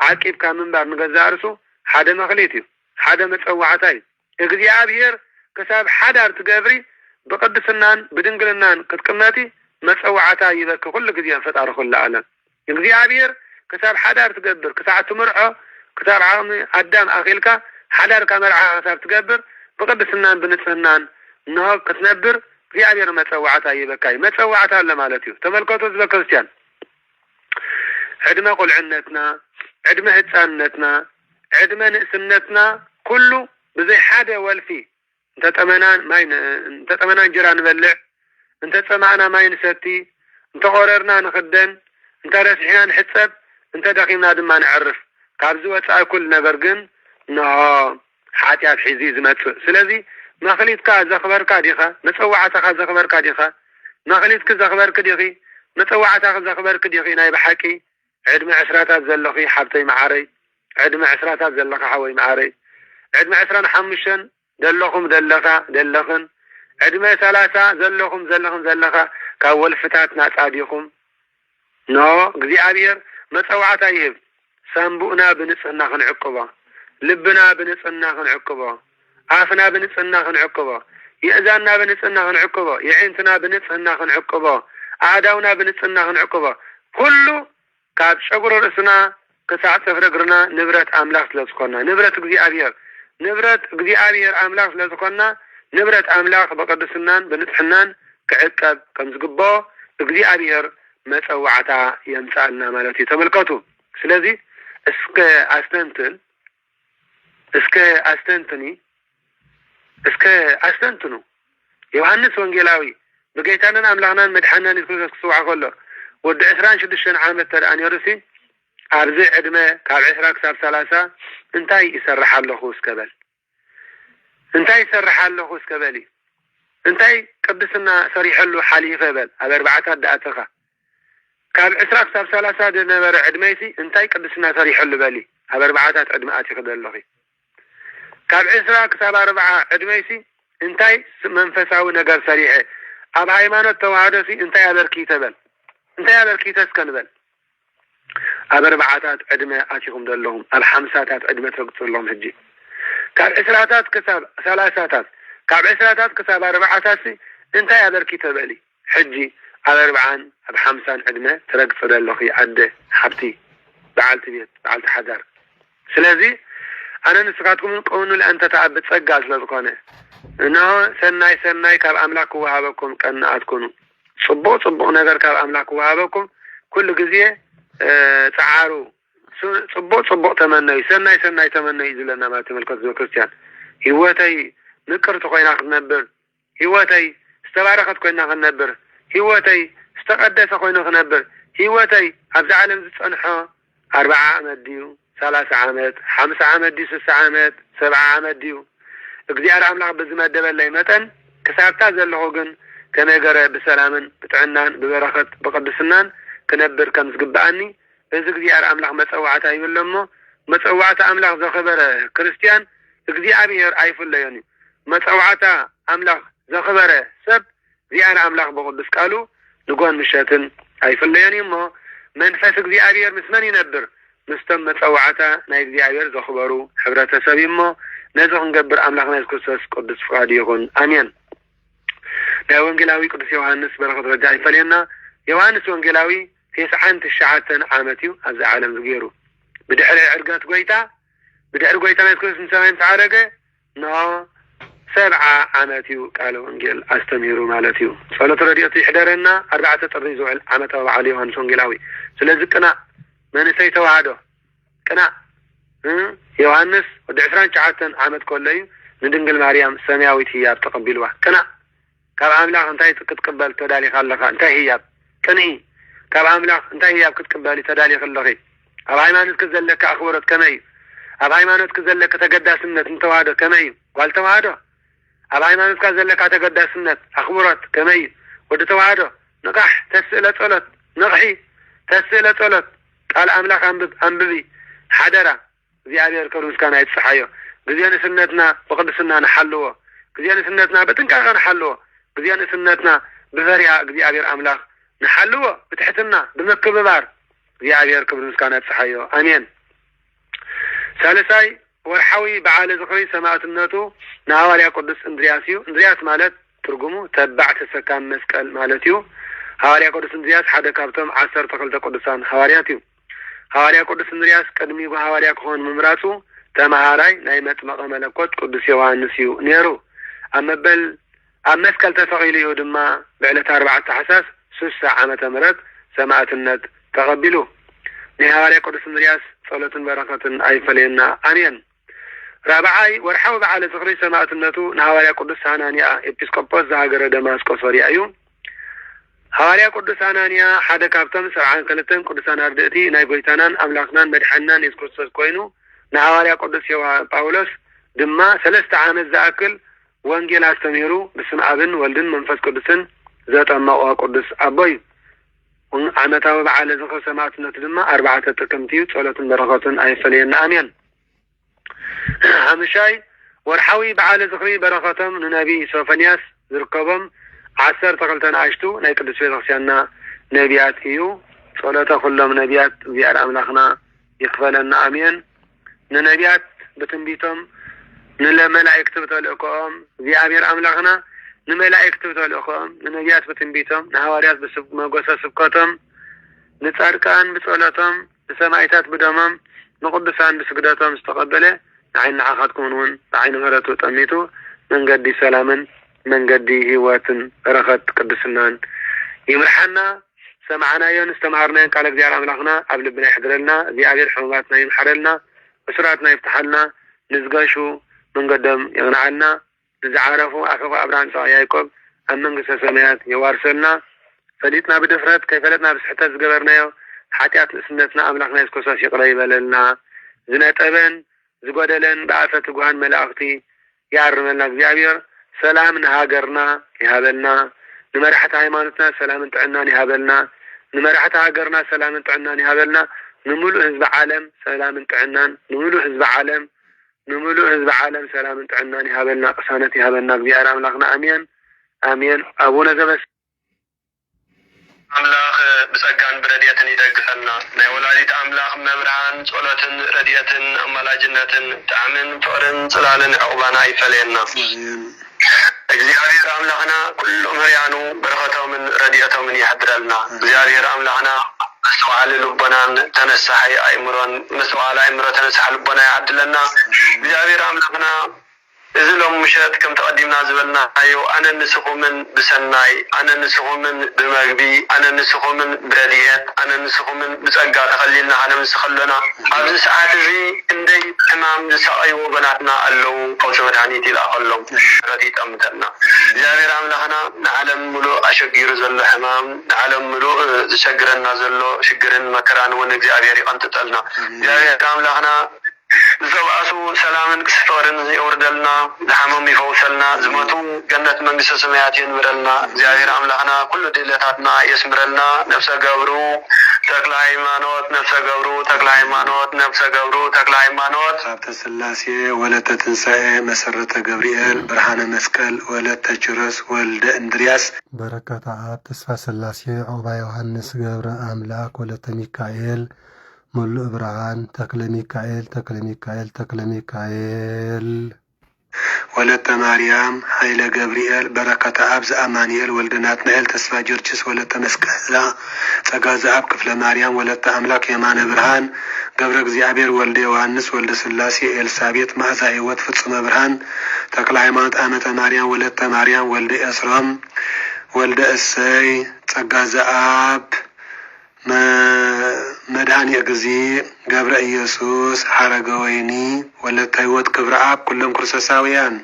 ዓቂብካ ምንባር ንገዛርሱ ሓደ መክሊት እዩ ሓደ መፀዋዕታ እዩ እግዚአብሔር ከሳብ ሓዳር ትገብሪ ብቅድስናን ብድንግልናን ክትቅመጢ መፀዋዕታ ይበክ ኩሉ ግዜ ፈጣሪ ኩሉ ዓለም እግዚአብሔር ከሳብ ሓዳር ትገብር ክሳብ ትምርዖ ክሳብ ዓቕሚ ኣዳም ኣኺልካ ሓዳርካ መርዓኻ ክሳብ ትገብር ብቅድስናን ብንጽህናን ነው ክትነብር እግዚአብሔር መፀዋዕታ ይበካይ መፀዋዕታ አለ ማለት እዩ ተመልከቱ ህዝበ ክርስቲያን ዕድመ ቁልዕነትና ዕድመ ህፃንነትና ዕድመ ንእስነትና ኩሉ ብዘይ ሓደ ወልፊ እንተጠመና እንጀራ ንበልዕ እንተፀማዕና ማይ ንሰቲ እንተቆረርና ንክደን እንተረስሒና ንሕፀብ እንተደኺምና ድማ ንዕርፍ ካብዚ ወፃኢ ኩል ነገር ግን ሓጢአት ሒዚ ዝመፅእ ስለዚ መክሊትካ ዘኽበርካ ዲኻ መፀዋዕታኻ ዘኽበርካ ዲኻ መክሊትክ ዘኽበርክ ዲኺ መፀዋዕታኻ ዘኽበርክ ዲኺ ናይ ብሓቂ ዕድመ 20ታት ዘለኺ ሓብተይ መዓረይ ዕድመ 20ታት ዘለኻ ሓወይ መዓረይ ዕድመ 25 ደለኹም ደለኽን ዕድመ 30 ዘለኻ ካብ ወልፍታት ናፃ ዲኹም እግዚአብሔር መፀዋዕታ ይህብ ሳንቡእና ብንጽህና ክንዕቅቦ ልብና ብንጽህና ክንዕቅቦ አፍና ብንጽህና ክንዕቅቦ የእዛና ብንጽህና ክንዕቅቦ የዒንትና ብንጽህና ክንዕቅቦ አዳውና ብንጽህና ክንዕቅቦ ሁሉ ካብ ጨጉር ርእስና ክሳዕ ጽፍሪ እግርና ንብረት አምላክ ስለዝኮና ንብረት እግዚአብሔር አምላክ ስለዝኮና ንብረት አምላክ በቅድስናን ብንጽህናን ክዕቀብ ከም ዝግቦ እግዚአብሔር መፀዋዕታ የምጻልና ማለት እዩ ተመልከቱ ስለዚህ እስከ አስተንትኑ ዮሐንስ ወንጌላዊ በጌታና አምላክናን መድኃኒታን ኢየሱስ ክስዋዕ ከሎ ወዲ 26 ዓመት ተዳንየሩሲ ኣብዚ ዕድመ ካብ 20 ክሳብ 30 እንታይ ይሰርሓለኹ እስከበል እንታይ ቅድስና ሰሪሐሉ ሓሊፈ በል ኣብ 4 ዳእተኻ ካብ 20 ክሳብ 30 ደነበረ ዕድመይሲ እንታይ ቅድስና ሰሪሐሉ በሊ ኣብ 4 ዕድመ ኣቲኺ ዘለኺ ካብ 20 ክሳብ 40 ዕድመይሲ እንታይ መንፈሳዊ ነገር ሰሪሐ ኣብ ሃይማኖት ተዋህዶሲ እንታይ ኣበርኪተ በል እንታይ ኣበርኪተ እስከንበል ኣብ 4 ዕድመ ኣቲኹም ዘለኹም ኣብ 50ታት ዕድመ ትረግፅሎም ሕጂ ካብ 20ታት ክሳብ 30ታት ካብ 20ታት ክሳብ 40ታት እንታይ ኣበርኪተ በሊ ሕጂ ኣብ 40 ኣብ 50 ዕድመ ትረግፅ ዘለኺ ኣደ ሓብቲ በዓልቲ ቤት በዓልቲ ሓዳር ስለዚ ኣነ ንስኻትኩም ቆኑ ለአንተ ተዓብት ጸጋ ስለዝኮነ እነሆ ሰናይ ካብ ኣምላክ ክወሃበኩም ቀናኣትኩኑ ጽቡቕ ነገር ካብ ኣምላክ ክወሃበኩም ኩሉ ግዜ ጻዓሩ ጽቡቕ ተመነዩ ሰናይ ተመነዩ ዝለና ማለት ተመልከቱ ክርስቲያን ህይወተይ ንቅርት ኮይና ክትነብር ህይወተይ ዝተባረኸት ኮይና ክትነብር ህይወተይ ዝተቀደሰ ኮይኑ ክነብር ህይወተይ ኣብዚ ዓለም ዝጸንሖ 40 ዓመት ድዩ 30 ዓመት 50 ዓመት ድዩ 60 ዓመት 70 ዓመት ድዩ እግዚአብሔር አምላክ በዝመደበለይ መጠን ክሳብታ ዘለኹ ግን ከነገረ ብሰላምን ብጥዕናን ብበረኸት ብቅድስናን ክነብር ከም ዝግባአኒ እዚ እግዚአብሔር አምላክ መፀዋዕታ ይብለሞ መፀዋዕታ አምላክ ዘኸበረ ክርስቲያን እግዚአብሔር ኣይፍለዮን መጽዋዕታ አምላኽ ዘኽበረ ሰብ ዚኣነ አምላኽ በቅዱስ ቃሉ ንጎን ምሸትን ኣይፍለዮን እሞ መንፈስ እግዚአብሔር ምስ መን ይነብር ምስቶም መጽዋዕታ ናይ እግዚአብሔር ዘኽበሩ ሕብረተሰብ እሞ ነዚ ክንገብር አምላኽና ኢየሱስ ክርስቶስ ቅዱስ ፍቃዱ ይኹን አሜን። ናይ ወንጌላዊ ቅዱስ ዮሐንስ በረኸት ረዳ ይፈልየና ዮሐንስ ወንጌላዊ 99 ዓመት እዩ ኣብዚ ዓለም ዝገይሩ ብድሕሪ ዕርገት ጎይታ ናይ ክርስቶስ ንሰማይ ተዓረገ ኖ 70 ዓመት እዩ ቃል ወንጌል አስተምሂሩ ማለት እዩ። ጸሎት ረድኤቱ ይሕደረና 4 ጥሪ ዝውዕል ዓመታዊ በዓል ዮሐንስ ወንጌላዊ። ስለዚ ቅና መንእሰይ ተዋህዶ ቅና ዮሐንስ ወዲ 29 ዓመት ኮሎ እዩ ንድንግል ማርያም ሰማያዊት ህያብ ተቀቢልዋ ቅና ካብ አምላኽ እንታይ ክትቅበል ተዳሊኻ ኣለኻ እንታይ ህያብ ቅንኢ ካብ አምላኽ እንታይ ህያብ ክትቅበል ተዳሊኻ ኣለኺ ኣብ ሃይማኖት ከዘለካ ኣኽብሮት ከመይ ኣብ ሃይማኖት ከዘለካ ተገዳስነት እንተዋህዶ ከመይ ጓል ተዋህዶ ኣብ ሃይማኖት ከዘለካ ተገዳስነት ኣኽብሮት ከመይ ወዲ ተዋህዶ ንቃሕ ተስእለ ጸሎት ንቕሒ ተስእለ ጸሎት ቃል አምላኽ አንብቢ ሓደራ እግዚአብሔር ክብር ምስጋና ይጽሓዮ ግዜ ንስነትና በቅድስና ንሓልዎ ግዜ ንስነትና በጥንቃቄ ንሓልዎ ግዜ ንስነትና ብፈሪሃ እግዚአብሔር አምላኽ ንሓልዎ ብትሕትና ብምክብባር እግዚአብሔር ክብር ምስጋና ይጽሓዮ አሜን። ሳልሳይ ወርሓዊ በዓለ ዝኽሪ ሰማዕትነቱ ንሐዋርያ ቅዱስ እንድርያስ እዩ። እንድርያስ ማለት ትርጉሙ ተባዕ ተሰካም መስቀል ማለት እዩ። ሐዋርያ ቅዱስ እንድርያስ ሓደ ካብቶም 12 ቅዱሳን ሐዋርያት እዩ። ሐዋርያ ቅዱስ እንድርያስ ቅድሚ ሐዋርያ ክኾን ምምራፁ ተማሃራይ ናይ መጥመቐ መለኮት ቅዱስ ዮሐንስ እዩ ነይሩ። ኣብ መስቀል ተሰቂሉ እዩ ድማ ብዕለት 4 ታሕሳስ 60 ዓመተ ምህረት ሰማዕትነት ተቐቢሉ። ናይ ሐዋርያ ቅዱስ እንድርያስ ጸሎትን በረኸትን ኣይፈለየና አሜን። ራብዓይ ወርሓዊ በዓለ ዝኽሪ ሰማዕትነቱ ንሐዋርያ ቅዱስ ሐናንያ ኤጲስቆጶስ ዘሃገረ ደማስቆስ ወርያ እዩ። ሐዋርያ ቅዱስ ሐናንያ ሓደ ካብቶም 72 ቅዱሳን አርድእቲ ናይ ጎይታናን አምላኽናን መድሓንናን ኢየሱስ ክርስቶስ ኮይኑ ንሐዋርያ ቅዱስ ጳውሎስ ድማ 3 ዓመት ዝኣክል ወንጌል አስተምሂሩ ብስም አብን ወልድን መንፈስ ቅዱስን ዘጠመቆ ቅዱስ አቦ እዩ። ዓመታዊ በዓለ ዝኽሪ ሰማዕትነቱ ድማ 4 ጥቅምት እዩ። ጸሎትን በረኸትን ኣይፈለየና አሜን። ሓምሻይ ወርሓዊ በዓለ ዝኽሪ በረኸቶም ንነቢይ ሶፎንያስ ዝርከቦም 12 ኣሽቱ ናይ ቅዱስ ቤተክርስቲያንና ነቢያት እዩ። ጸሎተ ኩሎም ነቢያት እግዚአብሔር አምላኽና ይክፈለና አሜን። ንነቢያት ብትንቢቶም ንለመላእክት ብተልእኮኦም እግዚአብሔር አምላኽና ንመላእክት ብተልእኮኦም ንነቢያት ብትንቢቶም ንሐዋርያት ብመጎሰ ስብከቶም ንጻድቃን ብጸሎቶም ንሰማዕታት ብደሞም ንቅዱሳን ብስግደቶም ዝተቀበለ ንዓይኒ ዓኻትኩም እውን ብዓይኒ ምሕረቱ ጠሚቱ መንገዲ ሰላምን መንገዲ ህይወትን በረኸት ቅድስናን ይምርሐና። ሰማዕናዮን ዝተማሃርናዮን ቃል እግዚአብሔር አምላኽና ኣብ ልብና ይሕድረልና። እግዚአብሔር ሕሙማትና ይምሓረልና፣ እስራትና ይፍታሐልና፣ ንዝገሹ መንገዶም ይቕንዓልና፣ ንዝዓረፉ ኣፈ አብርሃም ጸባ ያዕቆብ ኣብ መንግስተ ሰማያት የዋርሰልና። ፈሊጥና ብድፍረት ከይፈለጥና ብስሕተት ዝገበርናዮ ሓጢአት ንእስነትና አምላኽና ኢየሱስ ክርስቶስ ይቅረ ይበለልና። ዝነጠበን ዝጎደለን ብኣፈ ትጉሃን መላእኽቲ ያርመልና። እግዚአብሔር ሰላም ንሃገርና ይሃበልና፣ ንመራሕቲ ሃይማኖትና ሰላምን ጥዕናን ይሃበልና፣ ንመራሕቲ ሃገርና ሰላምን ጥዕናን ይሃበልና፣ ንሙሉእ ህዝቢ ዓለም ሰላምን ጥዕናን ንሙሉእ ህዝቢ ዓለም ሰላምን ጥዕናን ይሃበልና፣ ቅሳነት ይሃበልና። እግዚአብሔር አምላኽና አሜን አሜን። አቡነ ዘበስ አምላኽ ብጸጋን ብረድኤትን ይደግፈና። ናይ ወላዲት አምላኽ መብርሃን ጸሎትን ረድኤትን አማላጅነትን ጣዕምን ፍቅርን ጽላልን ዕቁባና ይፈለየና። እግዚአብሔር አምላኽና ኩሉ ምርያኑ በረኸቶምን ረድኤቶምን ይሕድረልና። እግዚአብሔር አምላኽና መስተዋዕሊ ልቦናን ተነሳሒ አእምሮን መስተዋዕሊ አእምሮ ተነሳሒ ልቦና ይዓድለና። እግዚአብሔር አምላኽና እዚ ሎም ምሸት ከም ተቀዲምና ዝበልናዮ ኣነ ንስኹምን ብሰናይ ኣነ ንስኹምን ብመግቢ ኣነ ንስኹምን ብረድኤት ኣነ ንስኹምን ብጸጋ ተኸሊልና ከነምስኸለና ኣብዚ ሰዓት እዚ ክንደይ ሕማም ዝሰቀዩ ወገናትና ኣለው። ቀውሲ መድሓኒት ይላኸሎም ረድ ይጠምተና። እግዚአብሔር አምላኽና ንዓለም ሙሉእ ኣሸጊሩ ዘሎ ሕማም ንዓለም ሙሉእ ዝሸግረና ዘሎ ሽግርን መከራን እውን እግዚአብሔር ይቐንጥጠልና። እግዚአብሔር አምላኽና ዘባሱ ሰላምን ክስፈርን ይወርደልና፣ ለሐመም ይፈውሰልና፣ ዝመቱ ገነት መንግስተ ሰማያት ይንብረልና። እግዚአብሔር አምላኽና ኩሉ ድለታትና የስምረልና፣ ነፍሰ ገብሩ ተክለ ሃይማኖት ነፍሰ ገብሩ ተክለ ሃይማኖት ነፍሰ ገብሩ ተክለ ሃይማኖት ሀብተ ስላሴ ወለተ ትንሣኤ መሰረተ ገብርኤል ብርሃነ መስቀል ወለተ ችሮስ ወልደ እንድርያስ በረከተ አብ ተስፋ ስላሴ ዖባ ዮሐንስ ገብረ አምላክ ወለተ ሚካኤል ሙሉእ ብርሃን ተክለ ሚካኤል ተክለ ሚካኤል ተክለ ሚካኤል ወለተ ማርያም ኃይለ ገብርኤል በረከተ አብ ዘአማኑኤል ወልደ ናትናኤል ተስፋ ጊዮርጊስ ወለተ መስቀላ ጸጋ ዘአብ ክፍለ ማርያም ወለተ አምላክ የማነ ብርሃን ገብረ እግዚአብሔር ወልደ ዮሐንስ ወልደ ስላሴ ኤልሳቤጥ መዓዛ ሕይወት ፍጹመ ብርሃን ተክለ ሃይማኖት አመተ ማርያም ወለተ ማርያም ወልደ ኤስሮም ወልደ እሰይ ጸጋ ዘአብ መድኃኔ እግዚእ ገብረ ኢየሱስ ሐረገ ወይኒ ወለተ ሕይወት ክብረ አብ ኩሎም ክርስቶሳውያን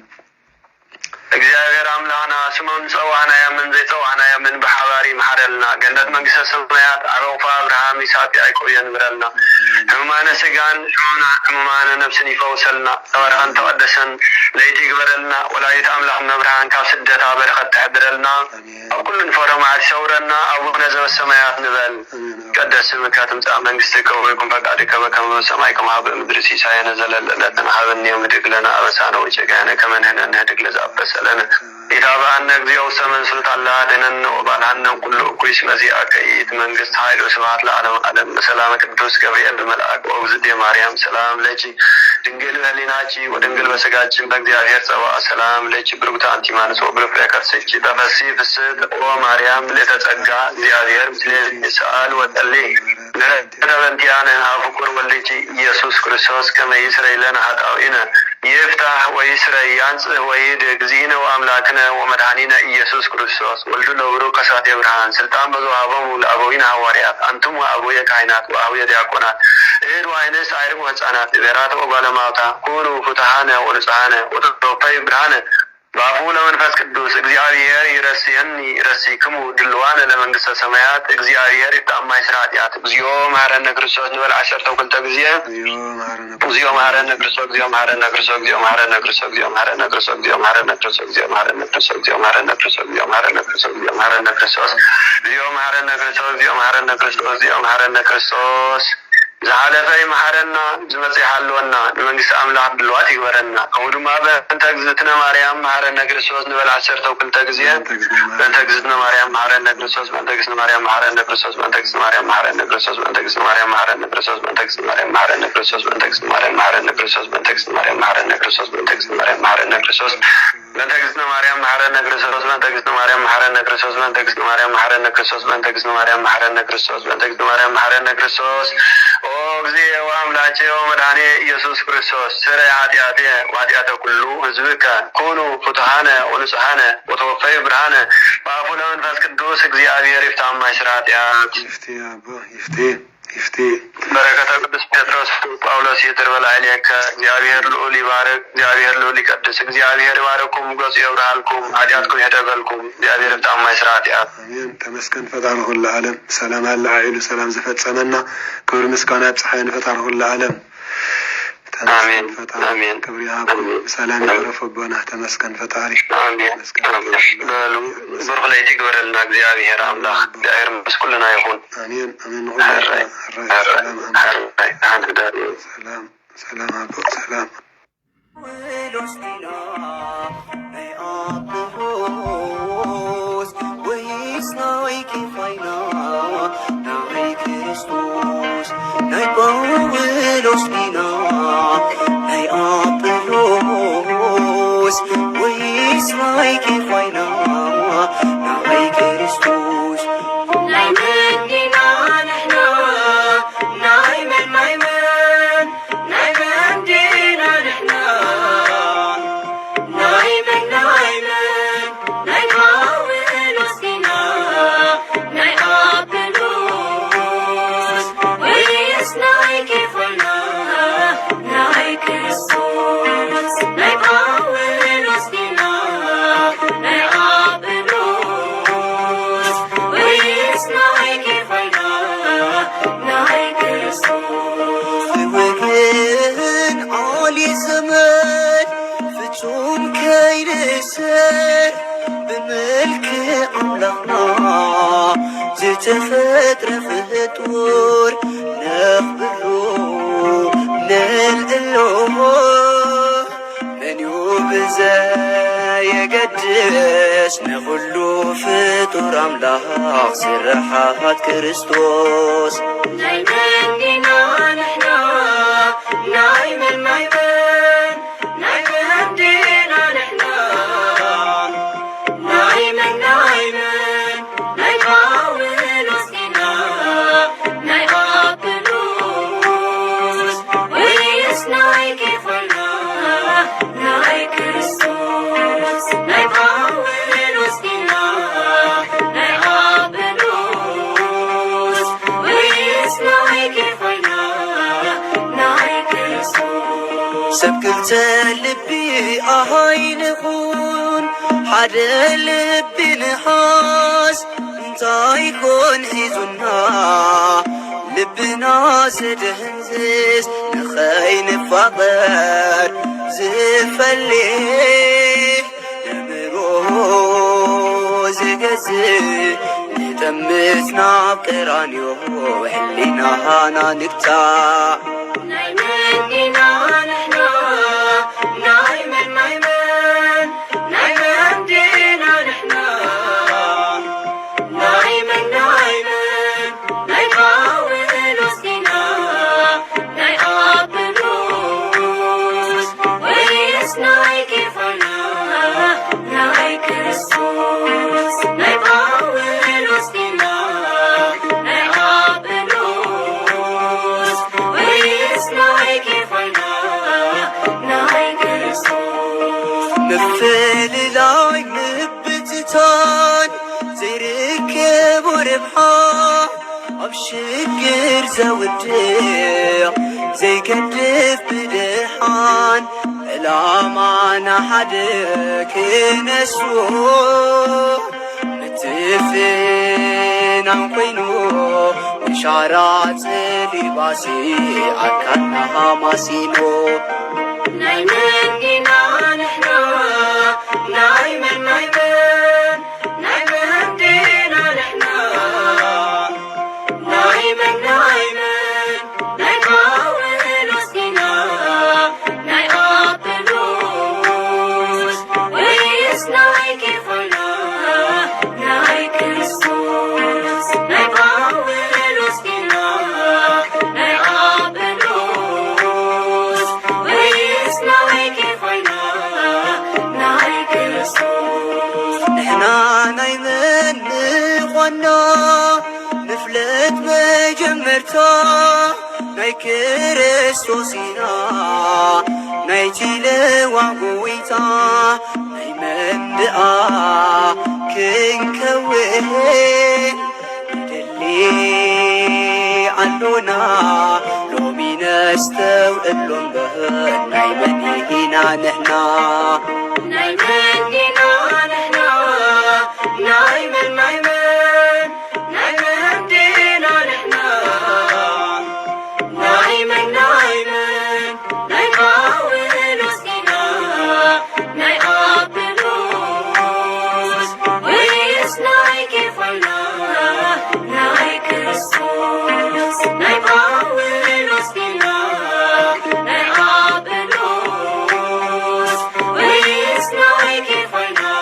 እግዚአብሔር አምላክና ስሙን ጸዋዕና ያምን ዘይጸዋዕና ያምን በሐባሪ መሐረልና ገነት መንግስተ ሰማያት አረውፋ አብርሃም ይስሐቅ ያዕቆብ የንብረልና ሕሙማነ ስጋን ሕሙማነ ነፍስን ይፈውሰልና ተባረኸን ተቀደሰን ለይቲ ይግበረልና ወላዲተ አምላክ መብርሃን ካብ ስደታ በረኸት ትሕድረልና ኣብ ኩሉ ንፈረ መዓልቲ ሰውረና አቡነ ዘበሰማያት ንበል ቀደስ ስምከ ትምጻእ መንግስትከ ወይኩን ፈቃድከ በከመ በሰማይ ከማሁ በምድር ሲሳየነ ዘለለዕለትነ ሀበነ ዮም ህድግ ለነ አበሳነ ወጌጋየነ ከመ ንሕነኒ ንህድግ ለዘአበሰ ለነ ኢታብአነ እግዚኦ ሰመን ስልጣን ለአድነነ ወባልሐነ ኩሉ እኩይ እስመ ዚአከ ይእቲ መንግስት ኃይል ወስብሐት ለዓለመ ዓለም በሰላመ ቅዱስ ገብርኤል መልአክ ወእግዝእትየ ማርያም ሰላም ለኪ ድንግል በሕሊናኪ ወድንግል በሥጋኪ በእግዚአብሔር ጸባእ ሰላም ለኪ ብሩክት አንቲ እምአንስት ወብሩክ ፍሬ ከርሥኪ ተፈሥሒ ፍስሕት ኦ ማርያም ምልዕተ ጸጋ እግዚአብሔር ምስሌኪ ሰአል ወጸልይ ምሕረተ በእንቲአነ ኀበ ፍቁር ወልድኪ ኢየሱስ ክርስቶስ ከመ ይስረይ ለነ ኃጣውኢነ ይፍታሕ ወይስረይ ያንጽሕ ወይድኅ እግዚእነ ወአምላክነ ወመድኃኒነ ኢየሱስ ክርስቶስ ወልዱ ለብሩክ ከሳቴ ብርሃን ስልጣን በዘወሃቦሙ ለአበዊነ ሐዋርያት አንቱም ወአቡየ ካህናት ወአቡየ ዲያቆናት እድ ወአንስት አዕርጉ ሕፃናት ብሔራተ ወጓለማውታ ኩኑ ፍቱሐነ ወንጹሐነ ወተወፈዩ ብርሃነ በአፉ ለመንፈስ ቅዱስ እግዚአብሔር ይረስየኒ ይረሲክሙ ድልዋነ ለመንግስተ ሰማያት እግዚአብሔር ይፍታማይ ስራ ኃጢአት እግዚኦ መሐረነ ክርስቶስ ንበል 12 ጊዜ እግዚኦ መሐረነ ክርስቶስ እግዚኦ መሐረነ ክርስቶስ እግዚኦ መሐረነ ክርስቶስ እግዚኦ መሐረነ ክርስቶስ እግዚኦ መሐረነ ክርስቶስ እግዚኦ መሐረነ ክርስቶስ እግዚኦ መሐረነ ክርስቶስ እግዚኦ መሐረነ ክርስቶስ እግዚኦ መሐረነ ክርስቶስ እግዚኦ መሐረነ ክርስቶስ እግዚኦ መሐረነ ክርስቶስ እግዚኦ መሐረነ ክርስቶስ زعلت أي محرنا زمزي حلونا المنجس أملاك بالوقت يورنا كودما بنت جزتنا مريم محرنا كريستوس نبل عشر توكل تجزية بنت جزتنا مريم محرنا كريستوس بنت جزتنا مريم محرنا كريستوس بنت جزتنا مريم محرنا كريستوس بنت جزتنا مريم محرنا كريستوس بنت جزتنا مريم محرنا كريستوس بنت جزتنا مريم محرنا كريستوس بنت جزتنا مريم محرنا كريستوس بنت جزتنا مريم محرنا كريستوس بنت جزتنا مريم محرنا كريستوس بنت جزتنا مريم محرنا كريستوس بنت جزتنا مريم محرنا كريستوس بنت جزتنا مريم محرنا كريستوس بنت جزتنا مريم محرنا كريستوس እግዚእ ወአምላኬ ወመድኃኔ ኢየሱስ ክርስቶስ ስረይ ኃጢአቴ ወኃጢአተ ኩሉ ሕዝብከ ኩኑ ፍቱሐነ ወንጹሐነ ወተወፈዩ ብርሃነ በአፉ ለመንፈስ ቅዱስ እግዚአብሔር ይፍታማይ ስራ ኃጢአት ይፍቴ በረከተ ቅዱስ ጴጥሮስ ጳውሎስ ይትር በላዕሌከ እግዚአብሔር ልዑል ይባርክ እግዚአብሔር ልዑል ይቀድስ እግዚአብሔር ይባርኩም ገጹ ይብርሃልኩም ኃጢአትኩም ይደበልኩም እግዚአብሔር ይፍታማይ ስራ ኃጢአት አሜን። ተመስገን ፈጣሪ ሁሉ ዓለም ሰላም አለ ኃይሉ ሰላም ዘፈጸመና ክብር ምስጋና ፀሐይን ፈጣሪ ሁሉ ዓለም አሜን አሜን ክብር ያብሩ ሰላም ያረፈበና ተመስገን ፈጣሪ አሜን በሉ ብሩክ ለይቲ ግበረልና እግዚአብሔር አምላክ እግዚአብሔር መስኩልና ይሁን አሜን አሜን ሰላም ሰላም አቦ ሰላም نتفطر فطور نخبرو نلقلو من يوبزا يقدس نغلو فطور أملاك سرحات كريستوس نايمن دينا نحنا نايمن نايمن نايمن دينا نحنا نايمن نايمن نايقاول وسطنا نايقابلوس ويسناي كيفنا ناي كريستوس نايقاول وسطنا نايقابلوس ويسناي كيفنا ناي كريستوس سبكلت لبي أهاينخون حد لبي نحاس انتا يكون حيزنا لبنا سدهنزيز نخاين فاضر زفلي نمرو زقزي نتمتنا بقرانيو وحلينا هانا نكتا نايمن دينا نحنا نايمن نايمن نايمن دينا نحنا نايمن نايمن نايقاول وسطنا نايقابلوس ويسناي كيفنا ناي كريستوس نايقاول وسطنا نايقابلوس ويسناي كيفنا ناي كريستوس مفل لاي مبتتان زي ركب وربحا أبشكر زوديع زي كدف بدحان لا معنا حدك نسوه متفين عن قينو إشارات لباسي أكنها ماسينو نايمن دينا نحنا نايمن نايمن نايمن دينا نحنا نايمن نايمن نايقاول وسطنا نايقابلوس ويسناي كيفنا ناي كريستوس نايقاول وسطنا نايقابلوس ويسناي كيفنا ناي كريستوس نحنا نايمن نغنى نفلت مجمرتا ناي كريستوسينا ناي جيل وعويتا نايمن دقا كنكوين دلي عنونا لومي نستوئلون بهن نايمن هنا نحنا نايمن دينا نحنا نايمن نايمن نايمن دينا نحنا نايمن نايمن نايقاول وسطنا نايقابلوس ويسناي كيفنا ناي كريستوس نايقاول وسطنا نايقابلوس ويسناي كيفنا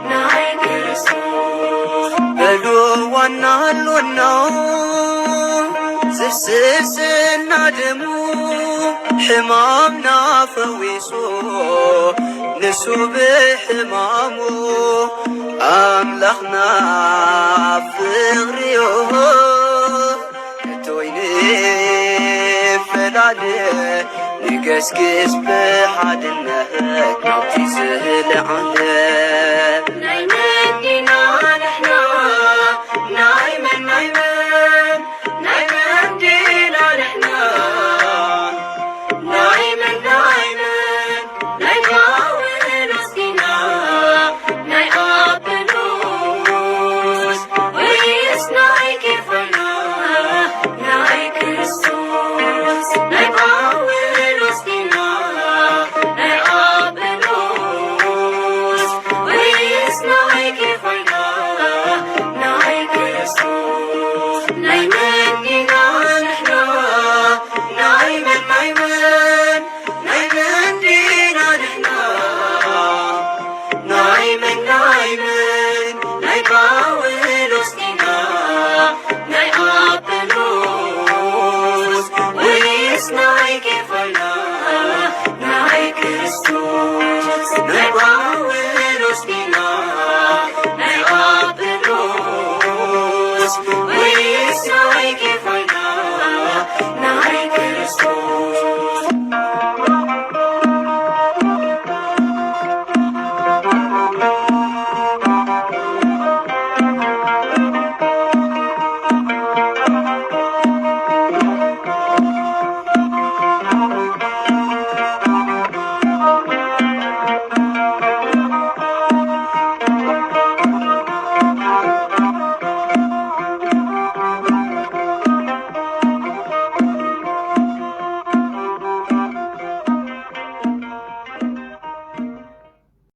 ناي كريستوس بلو وانا لونا زفسسنا دمو حمامنا فويسو نسو بحمامو أملخنا فغريو تويني فلالي نقسقس بحادنك نبتي سهل عليك